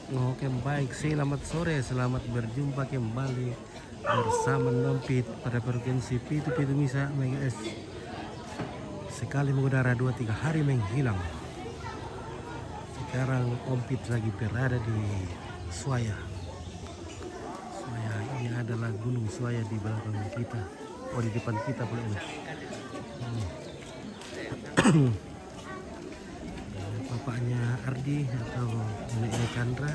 Oke baik, selamat sore, selamat berjumpa kembali bersama Nompit pada frekuensi Pitu-Pitu Misa MHz. Sekali mengudara 2-3 hari menghilang. Sekarang Ompit lagi berada di Suaya. Suaya ini adalah Gunung Suaya di belakang kita. Oh di depan kita pula ini. Bapaknya Ardi atau neneknya Chandra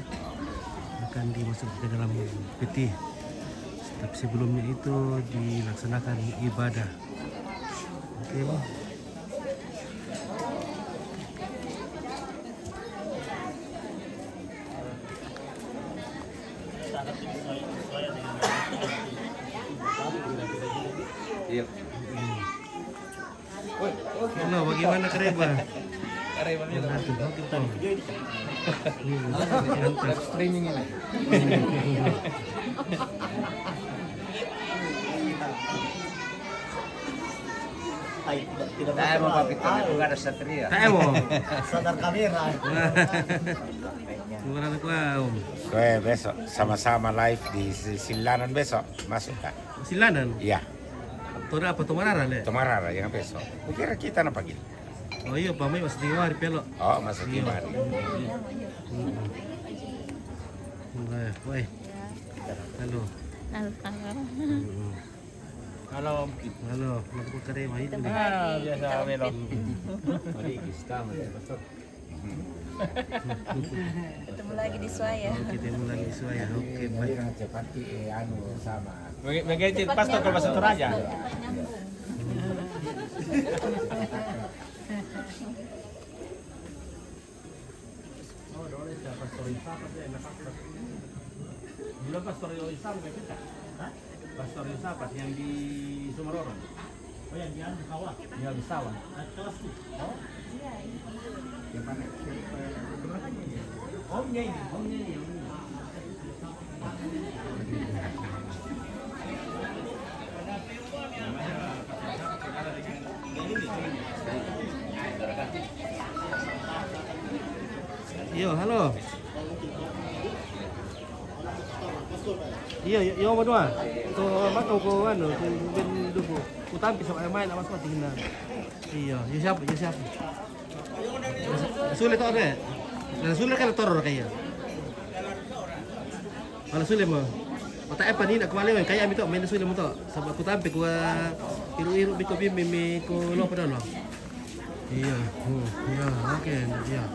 akan dimasukkan ke dalam peti. Tapi sebelumnya itu dilaksanakan ibadah. Oke, Bang. Iya. Halo, bagaimana Kareba? Kareba streaming ini. Tayo mo papitong ito nga sa triya. Tayo mo. Sadar kamera. Gimana kau? Besok sama-sama live di Silanan besok masuk kan? Silanan. Iya, Tora apa Tomarara le? Tomarara yang besok. Kira kita na pagi. Oh iya, pamay mas tingwari pelo. Oh, masuk Timari. Woi. Halo. Halo. Halo, naku Kareba itu. Biasa melo. Ketemu lagi di Suaya. Ketemu lagi di Suaya. Oke, baik. Cepat anu sama. Magiging pastor kalau masuk Toraja. Belum Pastor Yoisam kayak kita. Pastor Yosapat yang di Sumaroran. Oh yang di Sawah. Ya di Sawah. Oh. Omnya ini. Yo, halo. Iya, yo mau doa. Tuh matau ko ano, ben dugo. Utampi sa main amas ko tingnan. Iya, yo siapa? Sulit to ade. Sulit kan toror kaya. Kalau sulit mo. Otak apa ni nak kembali kaya mi to main sulit mo to. Sabab utampi ko iru-iru biko bimi ko lo pada lo. Iya. Iya, oke, iya.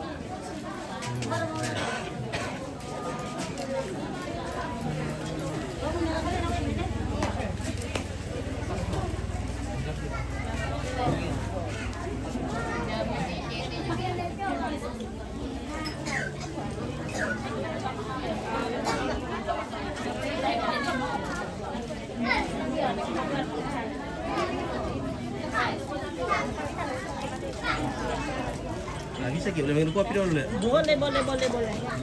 Nah, bisa boleh minum kopi dulu le. Boleh.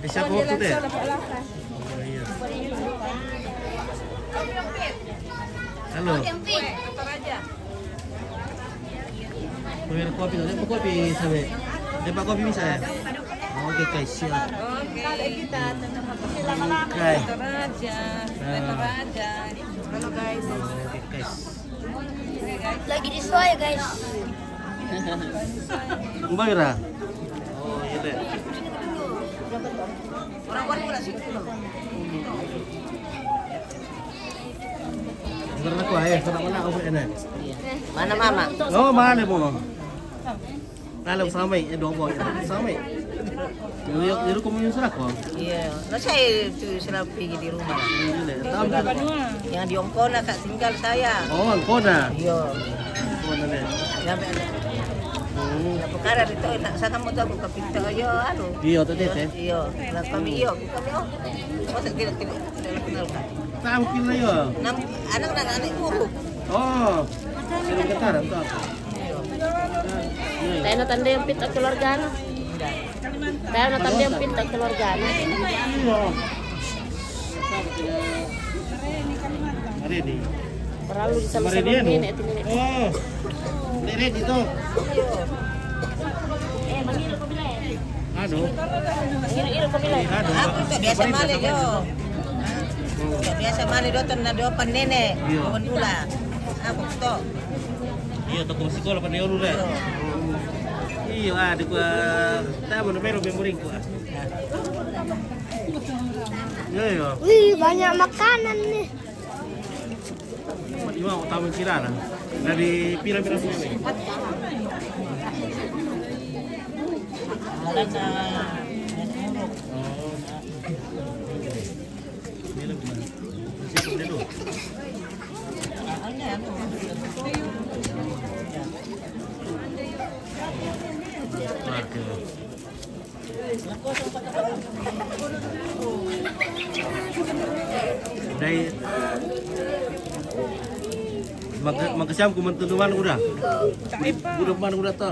Bisa kopi tuh deh. Oh, iya. Halo. Mau minum kopi dulu, mau kopi sampai. Dapat kopi bisa ya? Oke guys, siap. Oke, kita Oke. Toraja. Halo guys. Oke guys. Lagi di Suaya guys. Mbak Ira. Oh iya deh. Orang pula sih. Bener aku ayah, mana aku enak. Mana mama? Oh mana mo? Alam samay, dobo ya. Samay. Yung kumu yung sarako. Iya, saya itu selalu pergi di rumah. Yang di Ongkona tak tinggal saya. Oh, Angkona. Iya. Angkona deh. Sampai na perkara dito sa kamo daw ko kapito yo ano. Iyo to deh. Iyo, na kami iyo, kami oh. Masa kenal ka. Tampil na yun. Anak na anak puro. Oh. Sino katara to? Tayo natanda yung pita keluarga na. Tayo natanda yung pita keluarga na. Iyo. Hari ini. Perlu sama-sama Maridian. nenek itu nenek. Oh. Nenek itu. Manggil ko bila Anu, Iro ko bilay. anu. Aku tak biasa mali do. Tak biasa mali do tan do pan nenek. Iya. Kawan ula. Aku to. Iya, toko sekolah pada dulu deh. Iya, ada gua tahu nomor memoring gua. Iya. Wih, banyak makanan nih. Di mana utama Kirana? Dari pira-pira sini. Ada na. Dari magkasam ko man tunuan udah. Udah man udah to.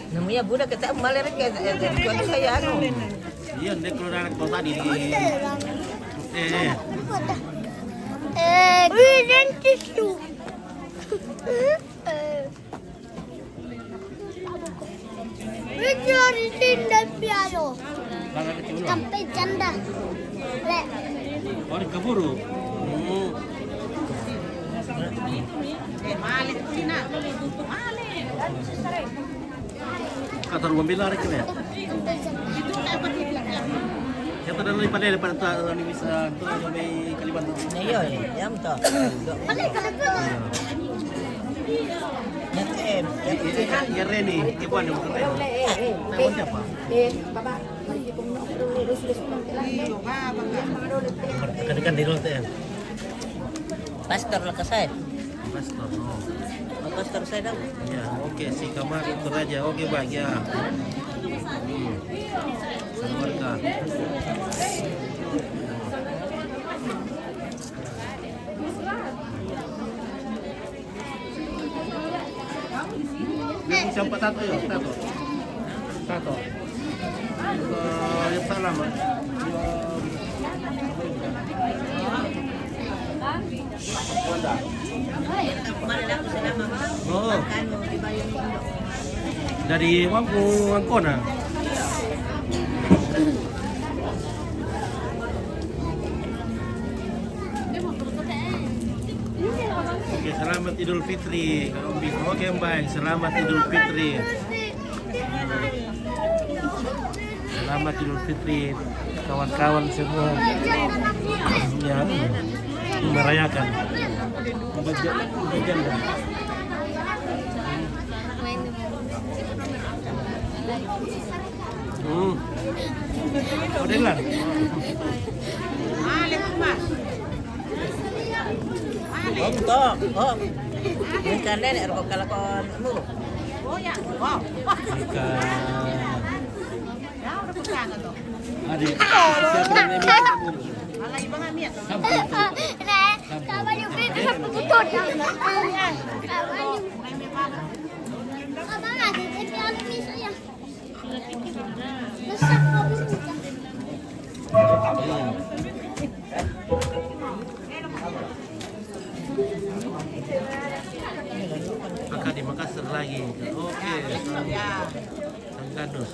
Namanya budak kita malah ke tuan saya anu. Iya, ndek keluar anak kau tadi di Wih, dentist tuh. Wih, cari tindak piano. Bangga kecil. Sampai canda. Le. Orang kaburu. Kata rumah bila rek ya. Kata dan lebih pandai daripada tu ni bisa tu sampai Kalimantan. Iya, jam to. Nyetem. Ya Reni, ibuan yang bukan Reni. Telepon siapa? Kan di Rote. Pastor lah ke saya. Pastor. Oh. Pastor saya dah. Ya, oke si kamar itu aja. Oke, baik ya. Keluarga. Ini siapa tato ya? Tato. Tato. Yang salam. Oh. Dari Wangkona. Oke, selamat Idul Fitri. Oke, baik. Selamat Idul Fitri. Selamat Idul Fitri kawan-kawan semua yang merayakan. Bagian dah. Modelan. Oh, betul. Oh. Bukan nenek rokok kalakon mulu. Oh ya. Wow. Jika adik siapa yang ini? Alay bang Amir. Nek, kapan yung pito sa pagkutod? Abang nga, di piano miso yan. Nasak ko mo. Maka di Makassar lagi. Oke. Sangkadus.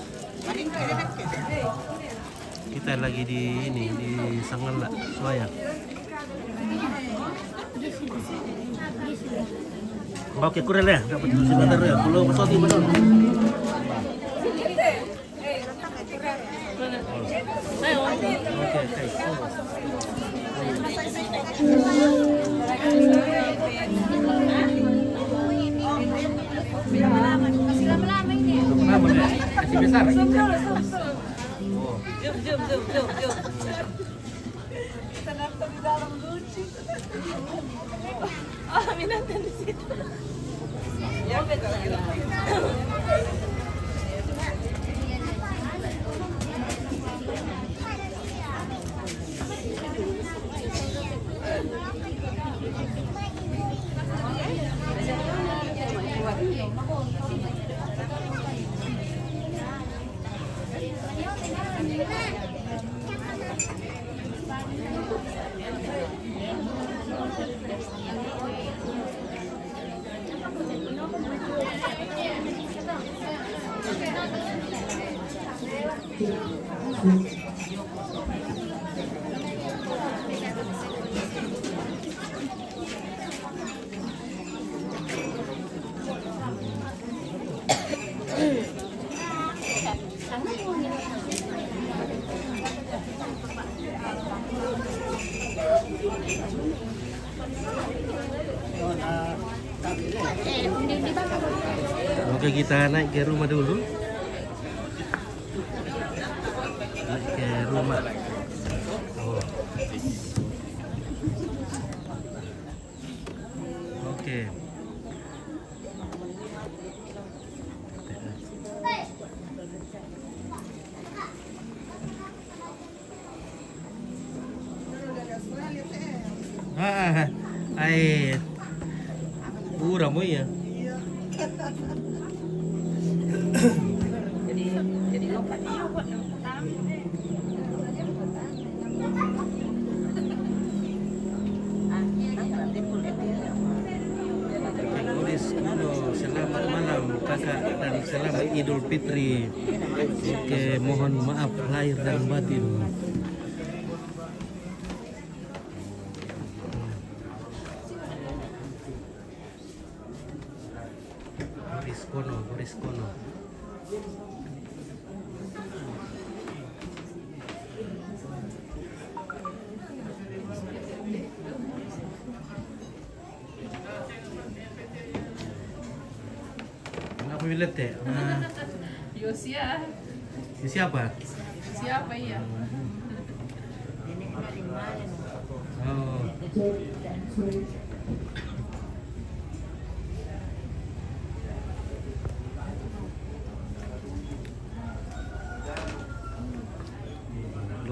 Kita lagi di ini di Sanggala, Suaya. Oke, kurang ya. Dapat sebentar ya. Pulau Masoti benar. Oke, Kenapa ya? Kasih besar. Oke, kita naik ke rumah dulu. Naik ke rumah. Oh. Oke. Ai. Murah mo ya. Jadi lompat. Tulis kuno, selamat malam kakak dan selamat Idul Fitri. Oke, mohon maaf lahir dan batin. Boris Kono. Apa bilet teh? Yosia. Siapa? Siapa iya? Oh.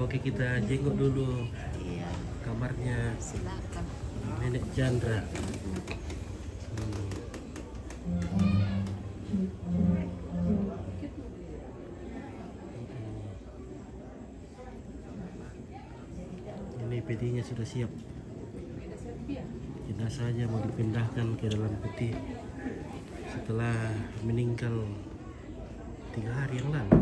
Oke, kita jenguk dulu kamarnya Nenek Chandra. Ini petinya sudah siap. Jenazahnya mau dipindahkan ke dalam peti setelah meninggal 3 hari yang lalu.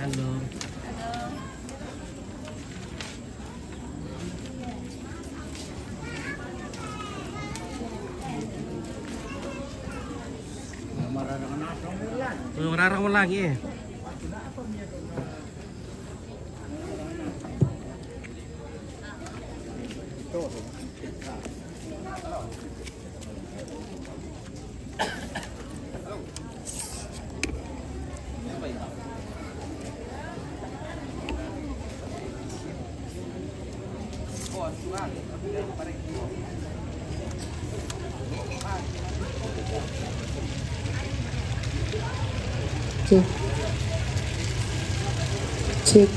Halo. Mararang mo lagi eh. Cek. Cek.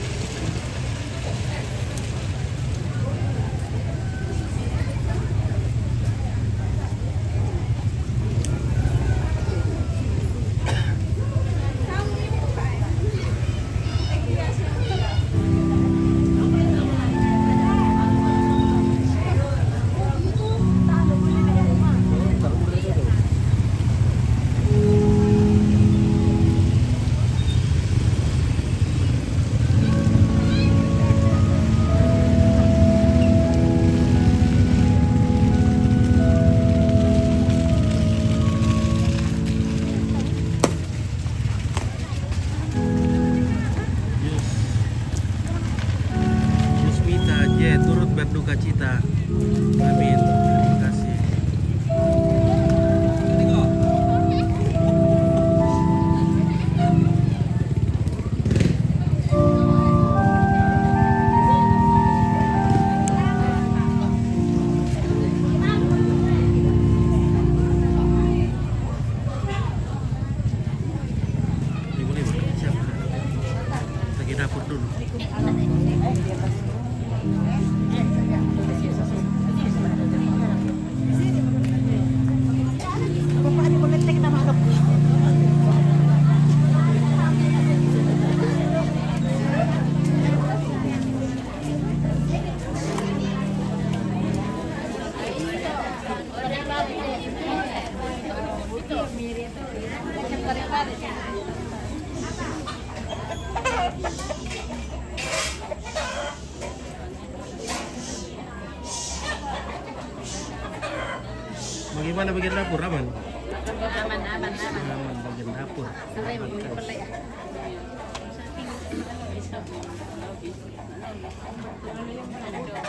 Bagaimana bagian dapur, aman? Aman. Aman bagian dapur. Santai pelek ya.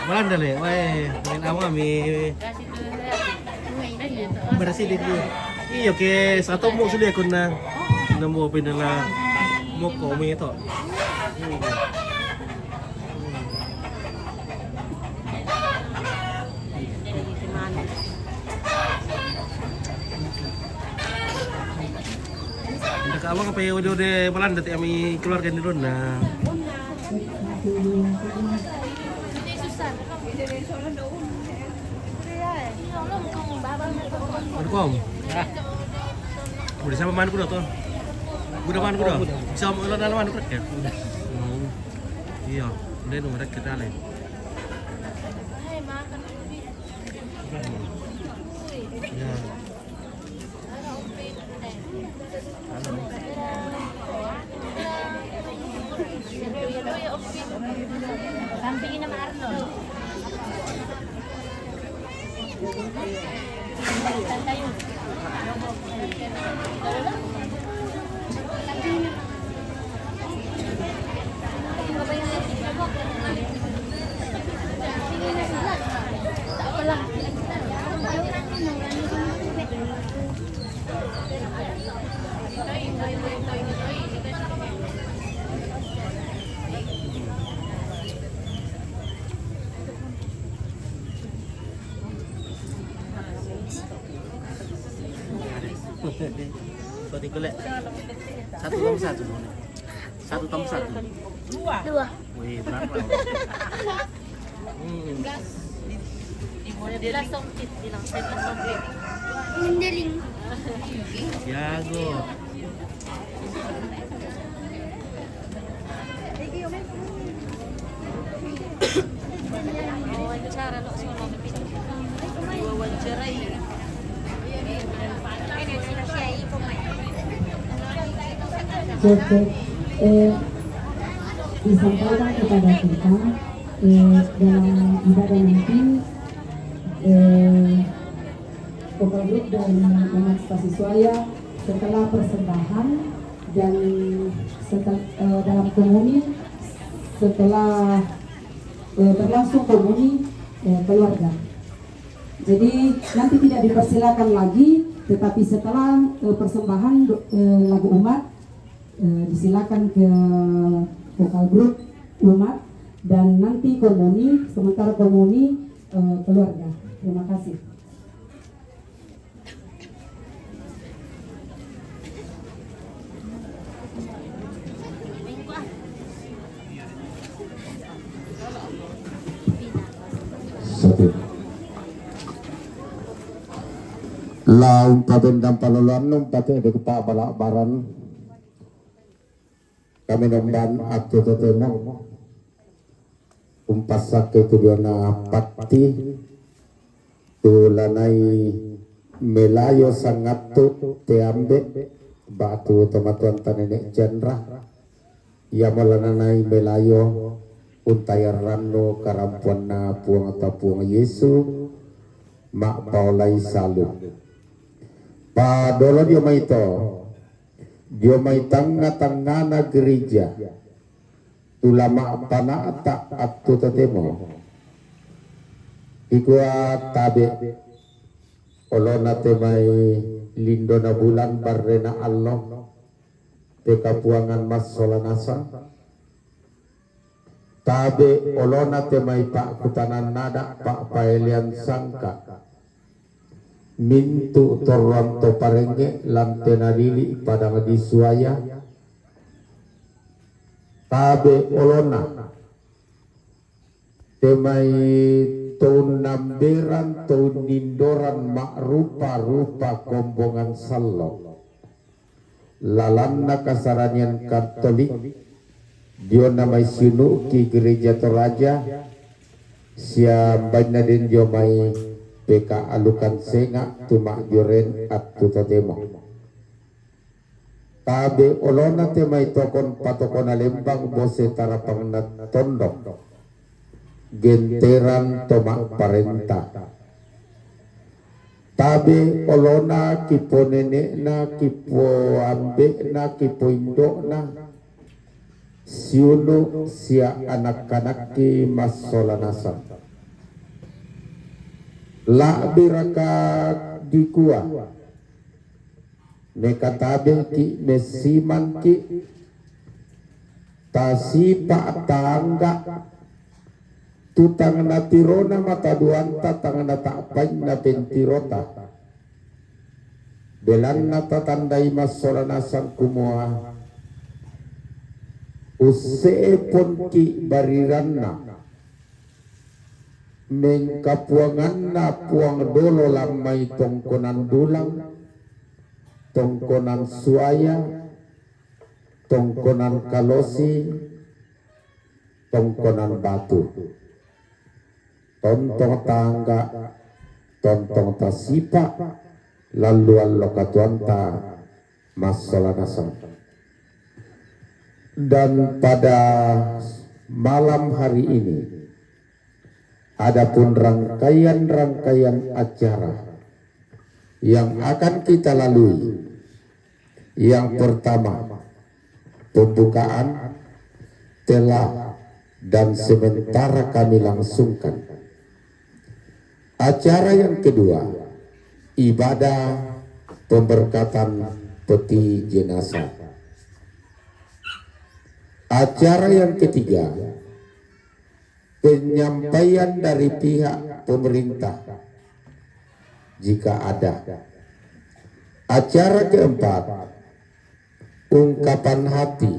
Malam dah le, weh, main awam Kasih tuh saya. bersih dulu. Iya ke satu mau sudah aku na, namo pinala mo ko mi ito. Nakawang apa ya udah malam dati kami keluarga di ron na. Ano ko? Udah sama mana kuda tuh? Udah mana kuda? Bisa ulang dalam mana kuda? Iya, udah nomor kita lain. Ya. Sampingin nama Arnold. Tadi golek. Satu tambah satu. Satu tambah satu. Dua. Wih, berapa? Dia langsung kit, bilang saya langsung kit. Mendeling. Jago. Wawancara lo semua wawancarai. Cek. Disampaikan kepada kita dalam ibadah nanti vokal grup dan umat Spasiswaya setelah persembahan dan dalam komuni setelah berlangsung komuni keluarga. Jadi nanti tidak dipersilakan lagi, tetapi setelah persembahan lagu umat disilakan ke vokal grup umat dan nanti komuni, sementara komuni keluarga. Terima kasih. Satu. Laung pabendam paloluan nung pati ada kepa balak baran kami nomban aktu tetemo umpasak ke tujuana pati tulanai melayo sangat tu teambe batu tomatuan tanenek jendra ia malananai melayo untayar rano karampuan na puang atau puang Yesu mak paulai salu pa dolo dia mai tengah-tengah na gereja ulama pana tak atu tetemo ikua tabe olona temai lindona bulan barrena Allah peka puangan mas solanasa tabe olona temai pak kutanan nada pak paelian sangka mintu toronto parenge lantena lili pada ngadisuaya tabe olona temai tahun namberan tahun nindoran mak rupa-rupa kombongan sallo lalanna kasaranian Katolik dia namai sinu ki gereja Toraja siam banyak den dia mai PK alukan senga tumak joren atu tatemo tabe olona te mai tokon patokona lembang bose tarapang na tondok genteran tomak parenta tabe olona kipo nenek na kipo ambe na kipo indok na siunu sia anak-anak ki masolanasan la biraka dikua nekatabe ki mesiman ki tasipa tangga tutang na tirona mata duanta tangan na takpain na pentirota belan na tatandai masolanasan kumua useepon ki bariran na mengkapuangan na puang dolo lamai tongkonan dulang tongkonan suaya tongkonan kalosi tongkonan batu tontong tangga tontong tasipa lalu allokatuanta masolanasan. Dan pada malam hari ini adapun rangkaian-rangkaian acara yang akan kita lalui. Yang pertama, pembukaan telah dan sementara kami langsungkan. Acara yang kedua, ibadah pemberkatan peti jenazah. Acara yang ketiga, penyampaian dari pihak pemerintah jika ada. Acara keempat, ungkapan hati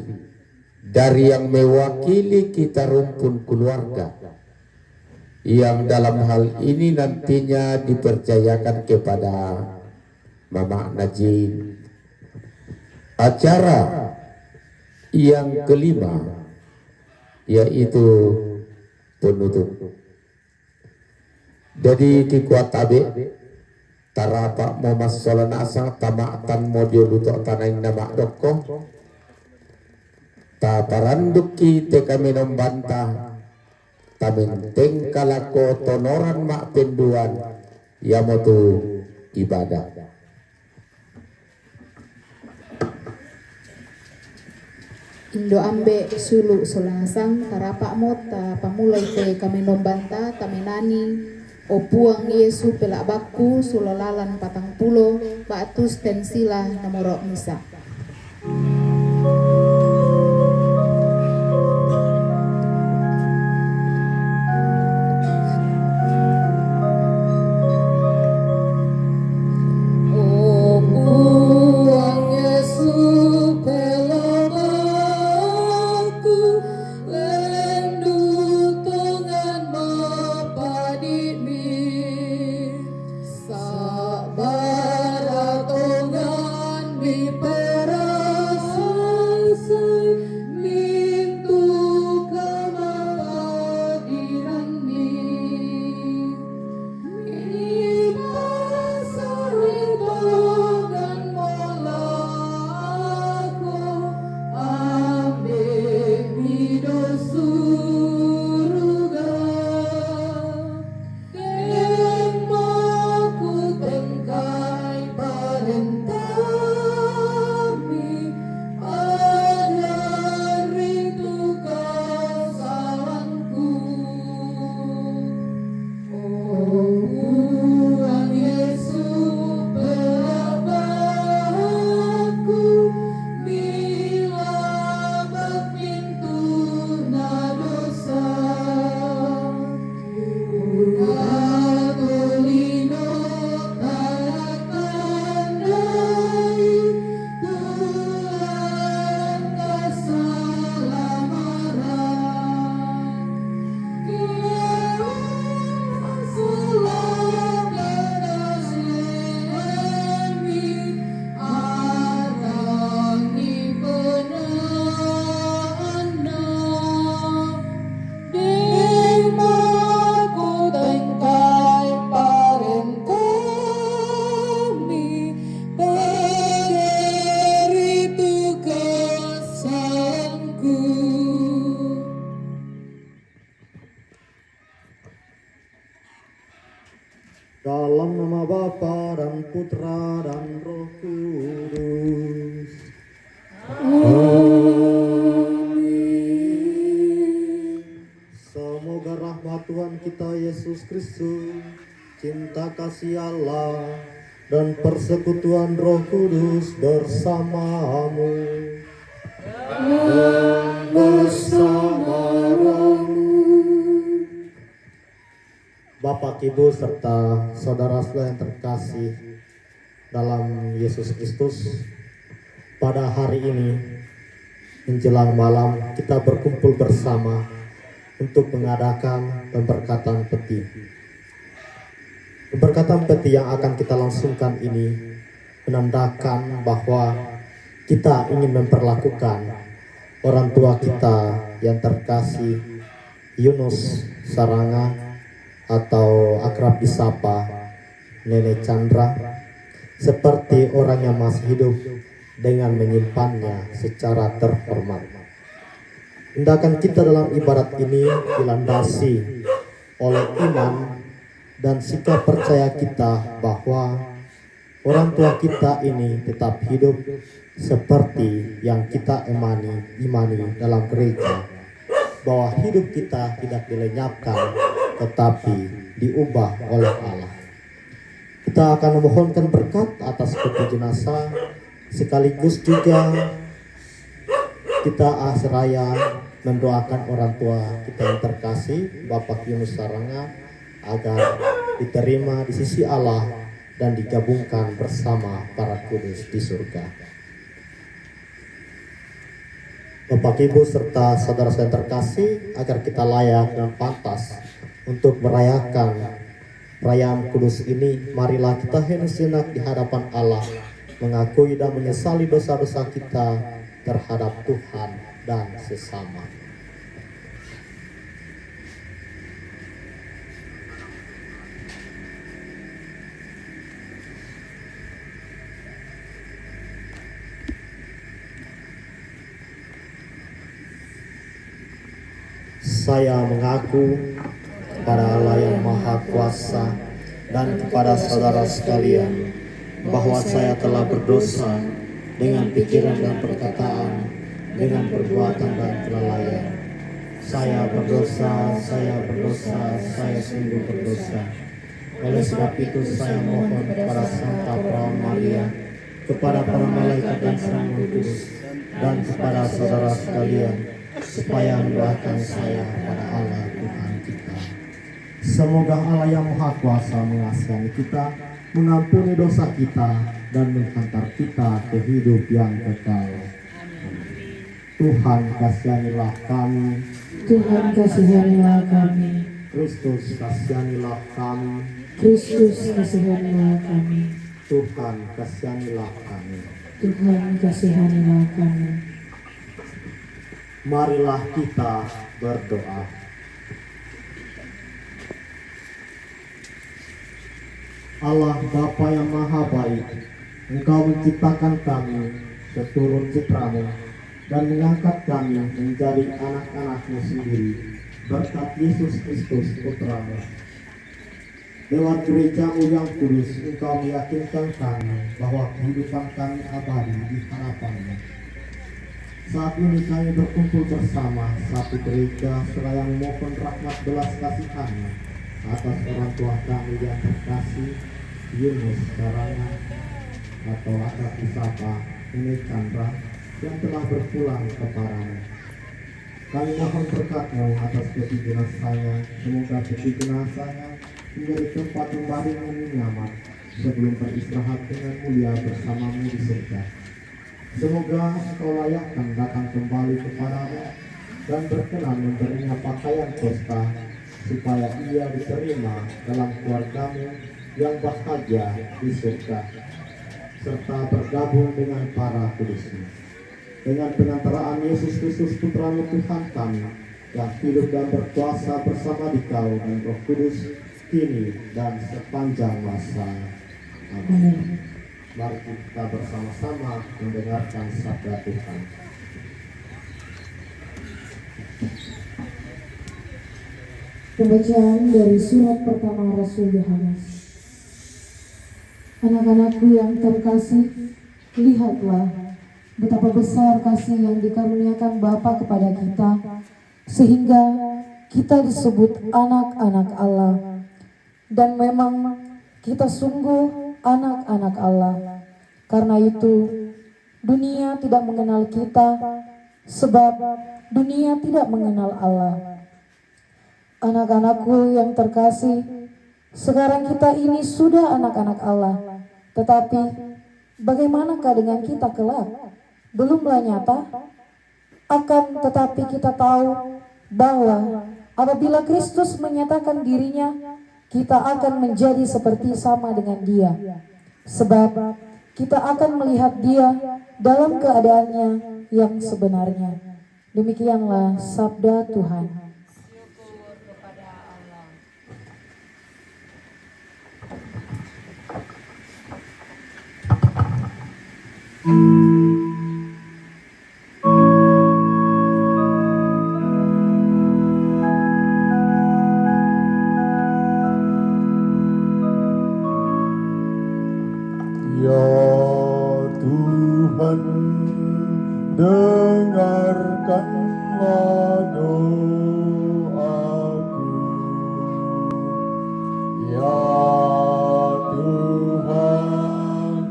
dari yang mewakili kita rumpun keluarga yang dalam hal ini nantinya dipercayakan kepada Mama Najib. Acara yang kelima yaitu penutup. Jadi kikuat tabe tarapa momas solanasa tamaktan modio lutok tanaing nama doko ta paranduki te kami nombantah tamenteng kalako tonoran mak penduan yamotu ibadah. Indo ambe sulu solangasang tarapak mota pamulai te kami nombanta taminani opuang Yesu pelak baku sulolalan patang pulo baatus tensila namorok misa. Baratongan mi pe Putra dan Roh Kudus. Semoga rahmat Tuhan kita Yesus Kristus, cinta kasih Allah, dan persekutuan Roh Kudus bersamamu dan bersama rohmu. Bapak, Ibu, serta saudara-saudara yang terkasih dalam Yesus Kristus, pada hari ini menjelang malam kita berkumpul bersama untuk mengadakan pemberkatan peti. Pemberkatan peti yang akan kita langsungkan ini menandakan bahwa kita ingin memperlakukan orang tua kita yang terkasih, Yunus Saranga, atau akrab disapa Nenek Chandra, seperti orang yang masih hidup dengan menyimpannya secara terhormat. Tindakan kita dalam ibadat ini dilandasi oleh iman dan sikap percaya kita bahwa orang tua kita ini tetap hidup seperti yang kita imani dalam gereja, bahwa hidup kita tidak dilenyapkan tetapi diubah oleh Allah. Kita akan memohonkan berkat atas peti jenazah, sekaligus juga kita seraya mendoakan orang tua kita yang terkasih, Bapak Yunus Saranga, agar diterima di sisi Allah dan digabungkan bersama para kudus di surga. Bapak, Ibu, serta saudara-saudara terkasih, agar kita layak dan pantas untuk merayakan perayaan kudus ini, marilah kita hendak di hadapan Allah, mengakui dan menyesali dosa-dosa kita terhadap Tuhan dan sesama. Saya mengaku kepada Allah yang Maha Kuasa dan kepada saudara sekalian bahwa saya telah berdosa dengan pikiran dan perkataan, dengan perbuatan dan kelalaian. Saya berdosa, saya sungguh berdosa. Oleh sebab itu saya mohon kepada Santa Perawan Maria, kepada para malaikat dan Sang Roh Kudus, dan kepada saudara sekalian, supaya mendoakan saya kepada Allah Tuhan kita. Semoga Allah yang Maha Kuasa mengasihi kita, mengampuni dosa kita, dan menghantar kita ke hidup yang kekal. Tuhan kasihanilah kami. Tuhan kasihanilah kami. Kristus kasihanilah kami. Kristus kasihanilah kami. Tuhan kasihanilah kami. Tuhan kasihanilah kami. Marilah kita berdoa. Allah Bapa yang Maha Baik, Engkau menciptakan kami seturut citra-Mu dan mengangkat kami menjadi anak-anak-Mu sendiri berkat Yesus Kristus Putra-Mu. Lewat gereja-Mu yang kudus, Engkau meyakinkan kami bahwa kehidupan kami abadi di hadapan-Mu. Saat ini kami berkumpul bersama satu gereja seraya memohon rahmat belas kasihan atas orang tua kami yang terkasih, Yunus Saranga, atau akrab disapa Nenek Chandra, yang telah berpulang kepadamu. Kami mohon berkat-Mu atas peti jenazahnya. Semoga peti jenazahnya menjadi tempat membaringmu nyaman sebelum beristirahat dengan mulia bersamamu di surga. Semoga Engkau layakkan datang kembali kepadamu dan berkenan memberinya pakaian pesta, supaya ia diterima dalam keluarga-Mu yang bahagia di surga, serta bergabung dengan para kudus-Mu. Dengan pengantaraan Yesus Kristus Putra-Mu Tuhan kami, yang hidup dan berkuasa bersama Dikau dan Roh Kudus, kini dan sepanjang masa. Amin. Mari kita bersama-sama mendengarkan sabda Tuhan. Pembacaan dari surat pertama Rasul Yohanes. Anak-anakku yang terkasih, lihatlah betapa besar kasih yang dikaruniakan Bapa kepada kita, sehingga kita disebut anak-anak Allah. Dan memang kita sungguh anak-anak Allah. Karena itu, dunia tidak mengenal kita, sebab dunia tidak mengenal Allah. Anak-anakku yang terkasih, sekarang kita ini sudah anak-anak Allah. Tetapi bagaimanakah dengan kita kelak? Belumlah nyata. Akan tetapi kita tahu bahwa apabila Kristus menyatakan dirinya, kita akan menjadi seperti sama dengan Dia. Sebab kita akan melihat Dia dalam keadaannya yang sebenarnya. Demikianlah sabda Tuhan. Ya Tuhan, dengarkanlah doaku. Ya Tuhan,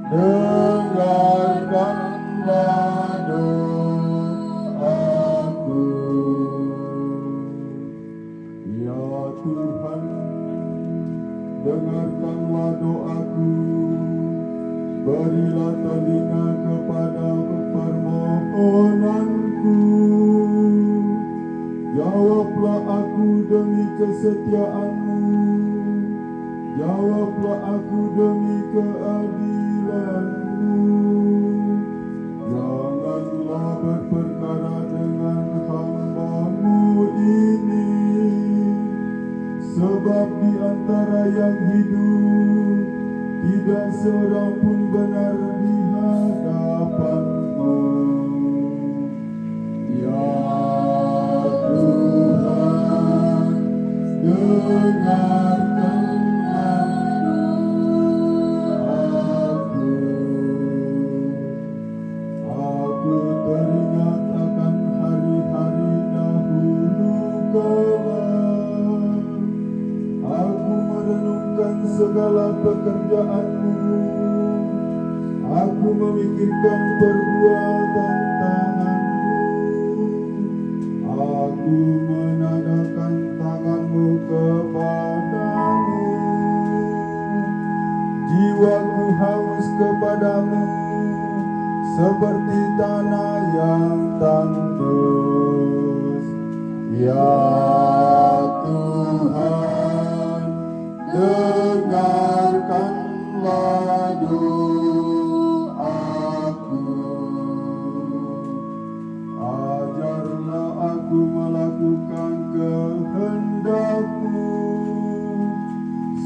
dengarkanlah doaku. Ya Tuhan, dengarkanlah doaku. Berilah telinga kepada permohonanku. Jawablah aku demi kesetiaan-Mu. Jawablah aku demi keadilan-Mu. Janganlah berperkara dengan hamba-Mu ini, sebab di antara yang hidup tidak seorang pun benar di hadapan-Mu. Ya Tuhan, dengarkanlah doaku. Aku teringat akan hari-hari dahulu kala. Aku merenungkan segala pekerjaan-Mu. Aku memikirkan perbuatan tangan-Mu. Aku menadakan tangan-Mu kepadamu. Jiwaku haus kepadamu seperti tanah yang tandus. Ya Tuhan, dengarkanlah doaku. Ajarlah aku melakukan kehendak-Mu,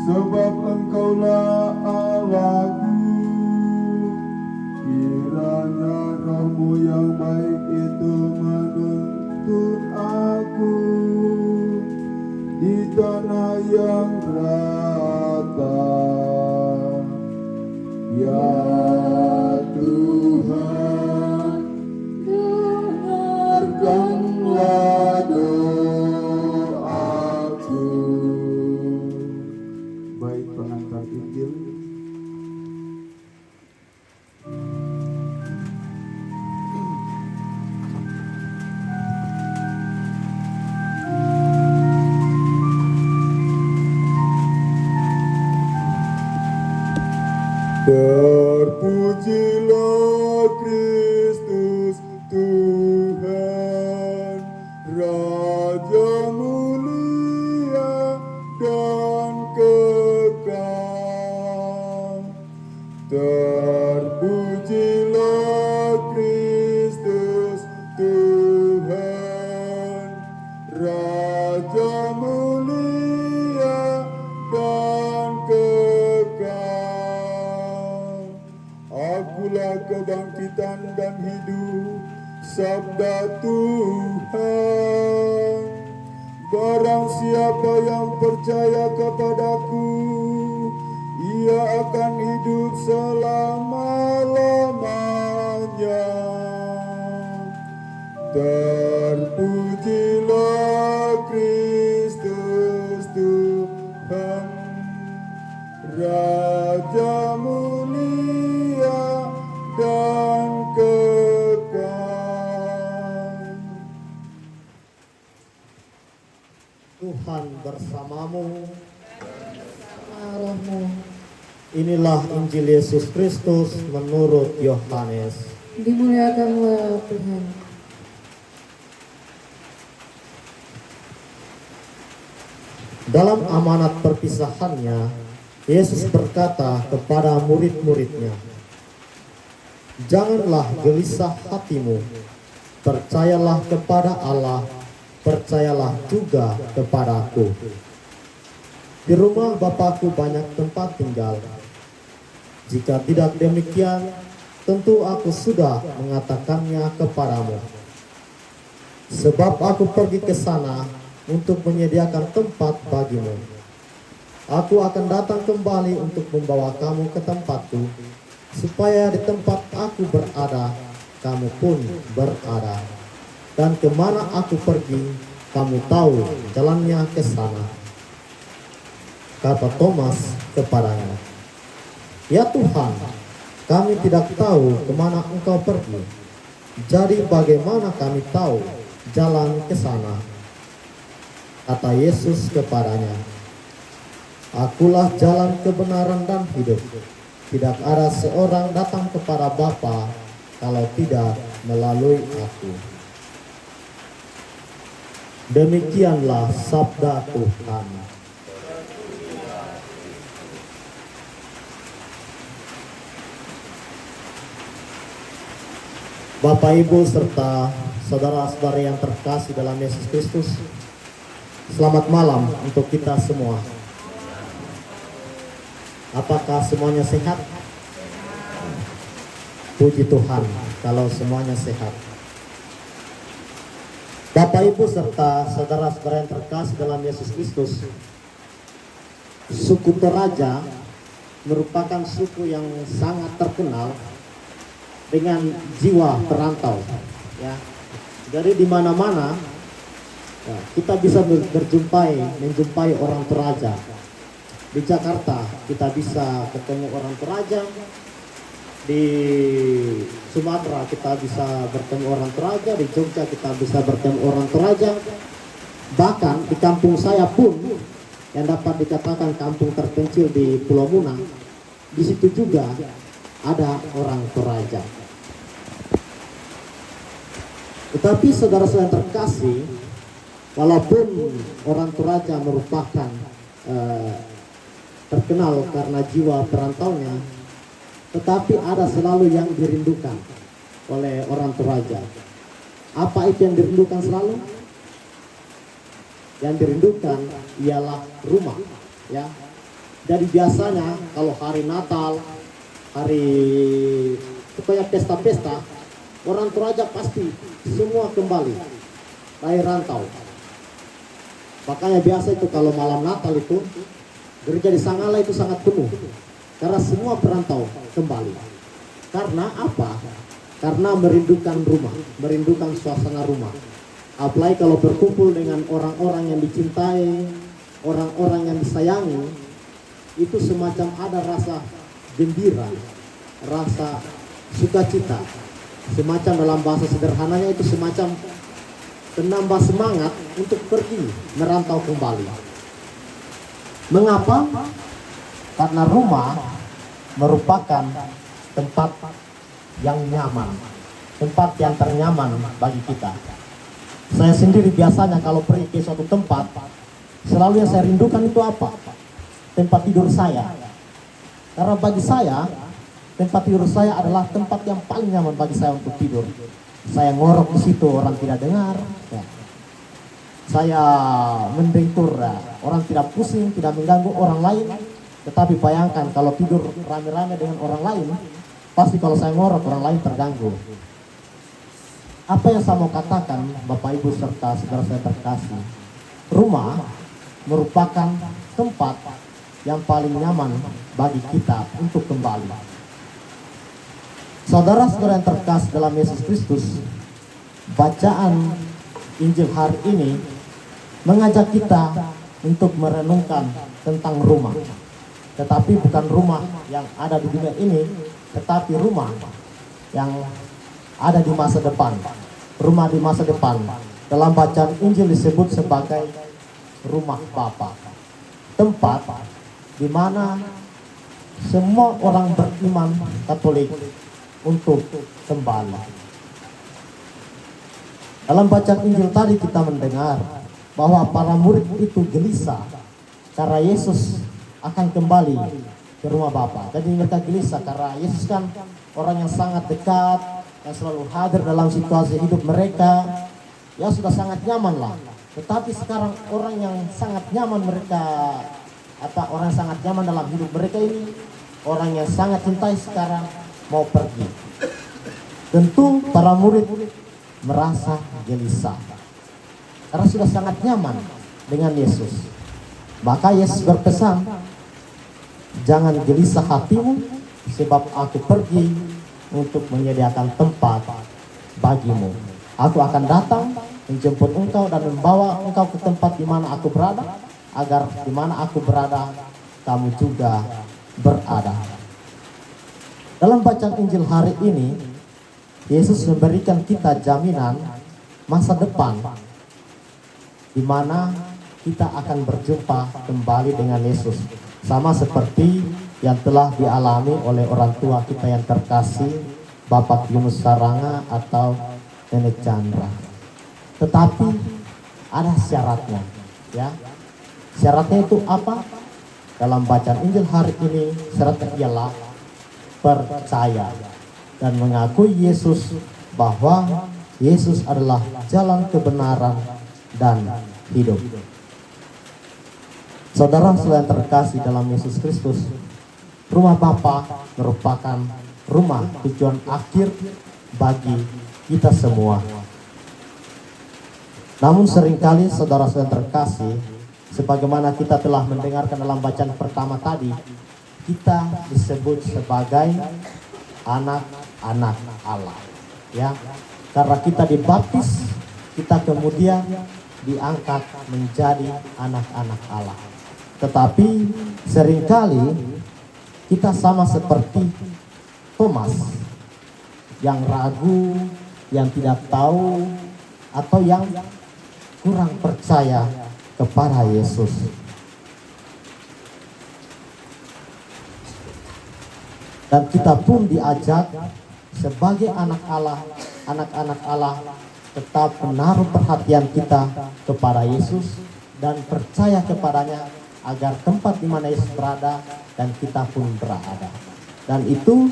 sebab Engkaulah Allahku. Kiranya Roh-Mu yang baik itu menuntun aku di tanah yang rata. Ya Tuhan, dengarkanlah doaku. Baik pengantar Injil. Terpujilah Kristus Tuhan, Raja mulia dan kekal. Terpujilah Kristus Tuhan, Raja mulia dan kekal. Akulah kebangkitan dan hidup, sabda Tuhan. Barang siapa yang percaya kepadaku, ia akan hidup selama-lamanya. Terpujilah Kristus Tuhan, Raja mulia dan kekal. Tuhan bersamamu. Rohmu. Inilah Injil Yesus Kristus menurut Yohanes. Dimuliakanlah Tuhan. Dalam amanat perpisahannya, Yesus berkata kepada murid-muridnya, "Janganlah gelisah hatimu, percayalah kepada Allah, percayalah juga kepadaku. Di rumah Bapakku banyak tempat tinggal. Jika tidak demikian, tentu aku sudah mengatakannya kepadamu. Sebab aku pergi ke sana untuk menyediakan tempat bagimu. Aku akan datang kembali untuk membawa kamu ke tempatku, supaya di tempat aku berada, kamu pun berada. Dan kemana aku pergi, kamu tahu jalannya ke sana." Kata Thomas kepadanya, "Ya Tuhan, kami tidak tahu kemana Engkau pergi. Jadi bagaimana kami tahu jalan ke sana?" Kata Yesus kepadanya, "Akulah jalan kebenaran dan hidup. Tidak ada seorang datang kepada Bapa kalau tidak melalui aku." Demikianlah sabda Tuhan. Bapak, Ibu, serta saudara-saudara yang terkasih dalam Yesus Kristus, selamat malam untuk kita semua. Apakah semuanya sehat? Puji Tuhan kalau semuanya sehat. Bapak, Ibu, serta saudara-saudara yang terkasih dalam Yesus Kristus, suku Toraja merupakan suku yang sangat terkenal dengan jiwa perantau, ya. Jadi di mana-mana ya, kita bisa menjumpai orang Toraja. Di Jakarta kita bisa ketemu orang Toraja, di Sumatera kita bisa bertemu orang Toraja, di Jogja kita bisa bertemu orang Toraja. Bahkan di kampung saya pun, yang dapat dikatakan kampung terpencil di Pulau Munang, di situ juga ada orang Toraja. Tetapi saudara-saudara yang terkasih, walaupun orang Toraja merupakan terkenal karena jiwa perantaunya, tetapi ada selalu yang dirindukan oleh orang Toraja. Apa itu yang dirindukan selalu? Yang dirindukan ialah rumah, ya. Jadi biasanya kalau hari Natal, hari pokoknya pesta-pesta, orang Toraja pasti semua kembali dari rantau. Makanya biasa itu kalau malam Natal itu gereja di Sanggala itu sangat penuh, karena semua perantau kembali. Karena apa? Karena merindukan rumah, merindukan suasana rumah. Apalagi kalau berkumpul dengan orang-orang yang dicintai, orang-orang yang disayangi, itu semacam ada rasa gembira, rasa sukacita. Semacam dalam bahasa sederhananya itu semacam menambah semangat untuk pergi merantau kembali. Mengapa? Karena rumah merupakan tempat yang nyaman, tempat yang ternyaman bagi kita. Saya sendiri biasanya kalau pergi ke suatu tempat, selalu yang saya rindukan itu apa? Tempat tidur saya. Karena bagi saya, tempat tidur saya adalah tempat yang paling nyaman bagi saya untuk tidur. Saya ngorok di situ, orang tidak dengar. Ya. Saya mendengkur, ya. Orang tidak pusing, tidak mengganggu orang lain. Tetapi bayangkan kalau tidur rame-rame dengan orang lain, pasti kalau saya ngorok orang lain terganggu. Apa yang saya mau katakan, Bapak Ibu serta saudara saya terkasih, rumah merupakan tempat yang paling nyaman bagi kita untuk kembali. Saudara-saudara yang terkasih dalam Yesus Kristus, bacaan Injil hari ini mengajak kita untuk merenungkan tentang rumah. Tetapi bukan rumah yang ada di dunia ini, tetapi rumah yang ada di masa depan. Rumah di masa depan dalam bacaan Injil disebut sebagai rumah Bapa. Tempat di mana semua orang beriman Katolik untuk kembali. Dalam bacaan Injil tadi kita mendengar bahwa para murid itu gelisah karena Yesus akan kembali ke rumah Bapa. Jadi mereka gelisah karena Yesus kan orang yang sangat dekat, yang selalu hadir dalam situasi hidup mereka. Ya sudah sangat nyaman lah. Tetapi sekarang orang yang sangat nyaman orang yang sangat nyaman dalam hidup mereka ini, orang yang sangat cintai sekarang mau pergi. Tentu para murid merasa gelisah karena sudah sangat nyaman dengan Yesus. Maka Yesus berpesan, jangan gelisah hatimu, sebab aku pergi untuk menyediakan tempat bagimu. Aku akan datang menjemput engkau dan membawa engkau ke tempat di mana aku berada, agar di mana aku berada, kamu juga berada. Dalam bacaan Injil hari ini, Yesus memberikan kita jaminan masa depan di mana kita akan berjumpa kembali dengan Yesus. Sama seperti yang telah dialami oleh orang tua kita yang terkasih, Bapak Yunus Saranga atau Nenek Chandra. Tetapi ada syaratnya, ya. Syaratnya itu apa? Dalam bacaan Injil hari ini, syaratnya ialah percaya dan mengakui Yesus, bahwa Yesus adalah jalan kebenaran dan hidup. Saudara-saudara yang terkasih dalam Yesus Kristus, rumah Bapa merupakan rumah tujuan akhir bagi kita semua. Namun seringkali saudara-saudara yang terkasih, sebagaimana kita telah mendengarkan dalam bacaan pertama tadi, kita disebut sebagai anak-anak Allah, ya. Karena kita dibaptis, kita kemudian diangkat menjadi anak-anak Allah. Tetapi seringkali kita sama seperti Thomas, yang ragu, yang tidak tahu, atau yang kurang percaya kepada Yesus. Dan kita pun diajak sebagai anak-anak Allah tetap menaruh perhatian kita kepada Yesus dan percaya kepadanya, agar tempat di mana Yesus berada dan kita pun berada. Dan itu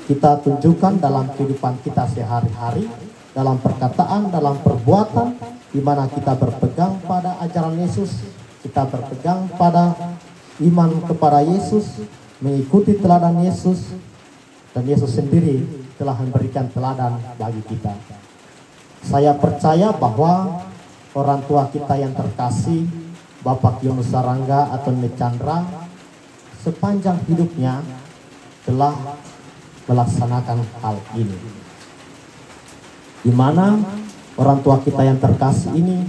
kita tunjukkan dalam kehidupan kita sehari-hari, dalam perkataan, dalam perbuatan, di mana kita berpegang pada ajaran Yesus, kita berpegang pada iman kepada Yesus, mengikuti teladan Yesus, dan Yesus sendiri telah memberikan teladan bagi kita. Saya percaya bahwa orang tua kita yang terkasih, Bapak Yunus Saranga atau Nenek Chandra, sepanjang hidupnya telah melaksanakan hal ini, di mana orang tua kita yang terkasih ini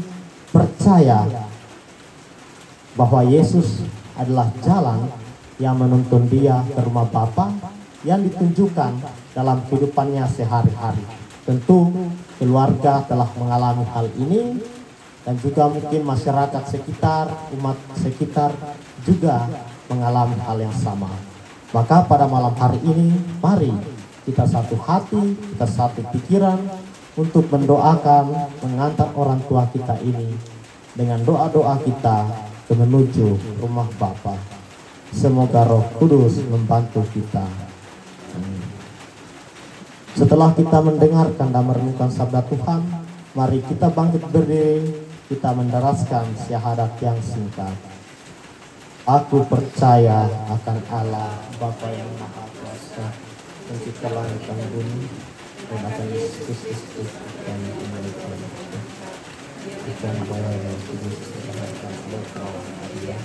percaya bahwa Yesus adalah jalan yang menuntun dia ke rumah Bapa yang ditunjukkan dalam kehidupannya sehari-hari. Tentu keluarga telah mengalami hal ini, dan juga mungkin masyarakat sekitar, umat sekitar juga mengalami hal yang sama. Maka pada malam hari ini, mari kita satu hati, kita satu pikiran untuk mendoakan, mengantar orang tua kita ini dengan doa-doa kita ke menuju rumah Bapa. Semoga Roh Kudus membantu kita. Setelah kita mendengarkan dan merenungkan sabda Tuhan, mari kita bangkit berdiri, kita menderaskan syahadat yang singkat. Aku percaya akan Allah Bapa yang Maha Kuasa, pencipta langit dan bumi, dan akan Yesus Kristus yang memelihara kita. Kita membawa Roh Kudus ke dalam Allah Maha.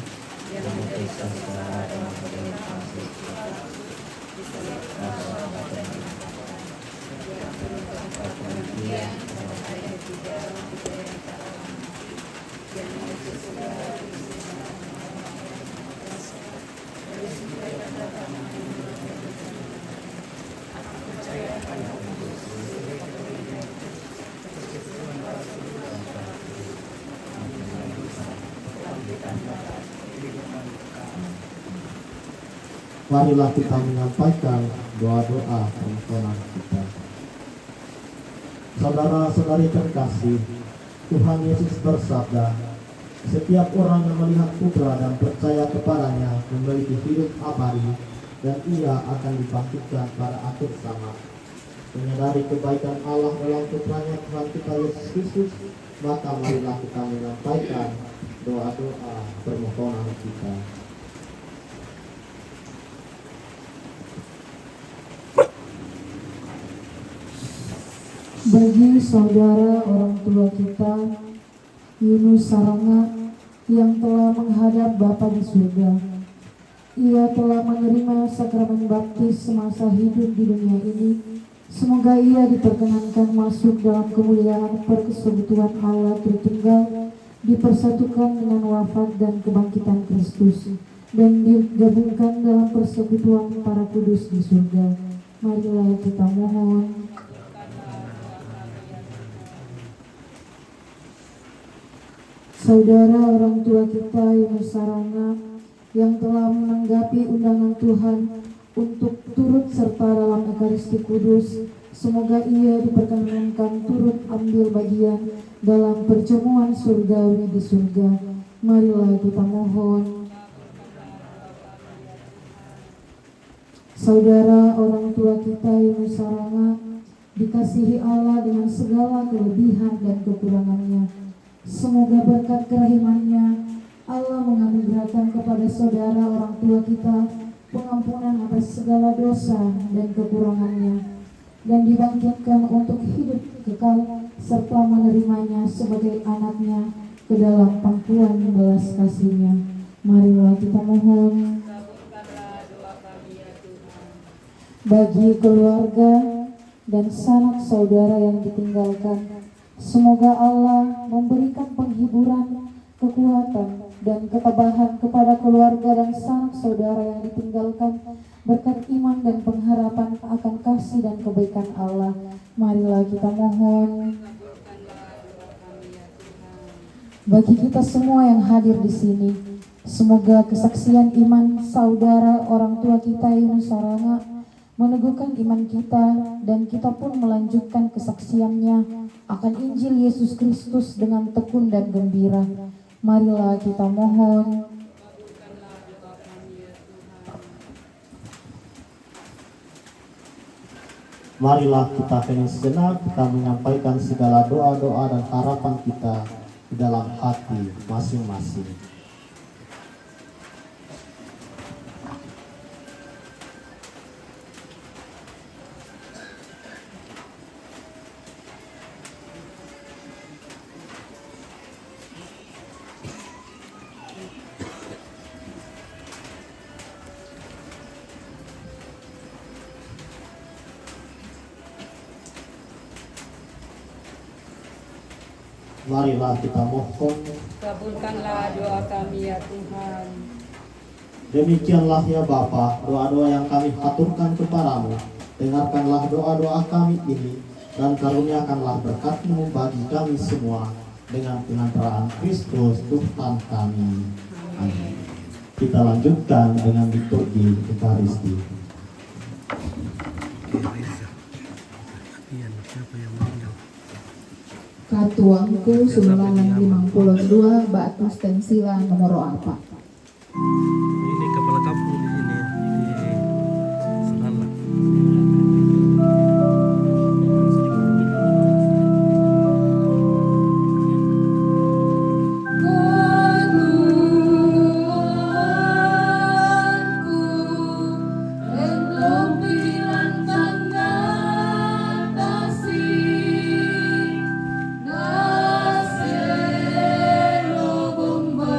Marilah kita menyampaikan doa-doa permohonan kita. Saudara-saudari terkasih, Tuhan Yesus bersabda, setiap orang yang melihat Putra dan percaya kepadanya memiliki hidup abadi, dan ia akan dibangkitkan pada akhir zaman. Menyadari kebaikan Allah dalam Putranya Tuhan kita Yesus Kristus, maka marilah kita menyampaikan doa-doa permohonan kita. Bagi saudara orang tua kita, Yunus Saranga, yang telah menghadap Bapa di surga, ia telah menerima sakramen baptis semasa hidup di dunia ini. Semoga ia diperkenankan masuk dalam kemuliaan persekutuan Allah Tritunggal, dipersatukan dengan wafat dan kebangkitan Kristus, dan digabungkan dalam persekutuan para kudus di surga. Marilah kita mohon. Saudara orang tua kita Yunus Saranga, yang telah menanggapi undangan Tuhan untuk turut serta dalam Ekaristi Kudus, semoga ia diperkenankan turut ambil bagian dalam perjamuan surgawi di surga. Marilah kita mohon. Saudara orang tua kita Yunus Saranga, dikasihi Allah dengan segala kelebihan dan kekurangannya. Semoga berkat kerahimannya Allah menganugerahkan kepada saudara orang tua kita pengampunan atas segala dosa dan kekurangannya, dan dibangkitkan untuk hidup kekal serta menerimanya sebagai anaknya ke dalam pangkuan belas kasih-Nya. Marilah kita mohon. Bagi keluarga dan sanak saudara yang ditinggalkan, semoga Allah memberikan penghiburan, kekuatan, dan ketabahan kepada keluarga dan sanak saudara yang ditinggalkan berkat iman dan pengharapan akan kasih dan kebaikan Allah. Marilah kita mohon. Bagi kita semua yang hadir di sini, semoga kesaksian iman saudara orang tua kita Yunus Saranga meneguhkan iman kita, dan kita pun melanjutkan kesaksiannya akan Injil Yesus Kristus dengan tekun dan gembira. Marilah kita mohon. Marilah kita hening sejenak, kita menyampaikan segala doa-doa dan harapan kita di dalam hati masing-masing. Marilah kita mohon. Kabulkanlah doa kami ya Tuhan. Demikianlah ya Bapa, doa-doa yang kami haturkan kepadamu. Dengarkanlah doa-doa kami ini, dan karuniakanlah berkat-Mu bagi kami semua, dengan pengantaraan Kristus Tuhan kami. Amin. Kita lanjutkan dengan liturgi Ekaristi. Siapa yang meninggal? Katuangku Sulalan 52 Batu Stensila nomor apa? Ini kepala kampung di sini di Selalat. Nasero bomba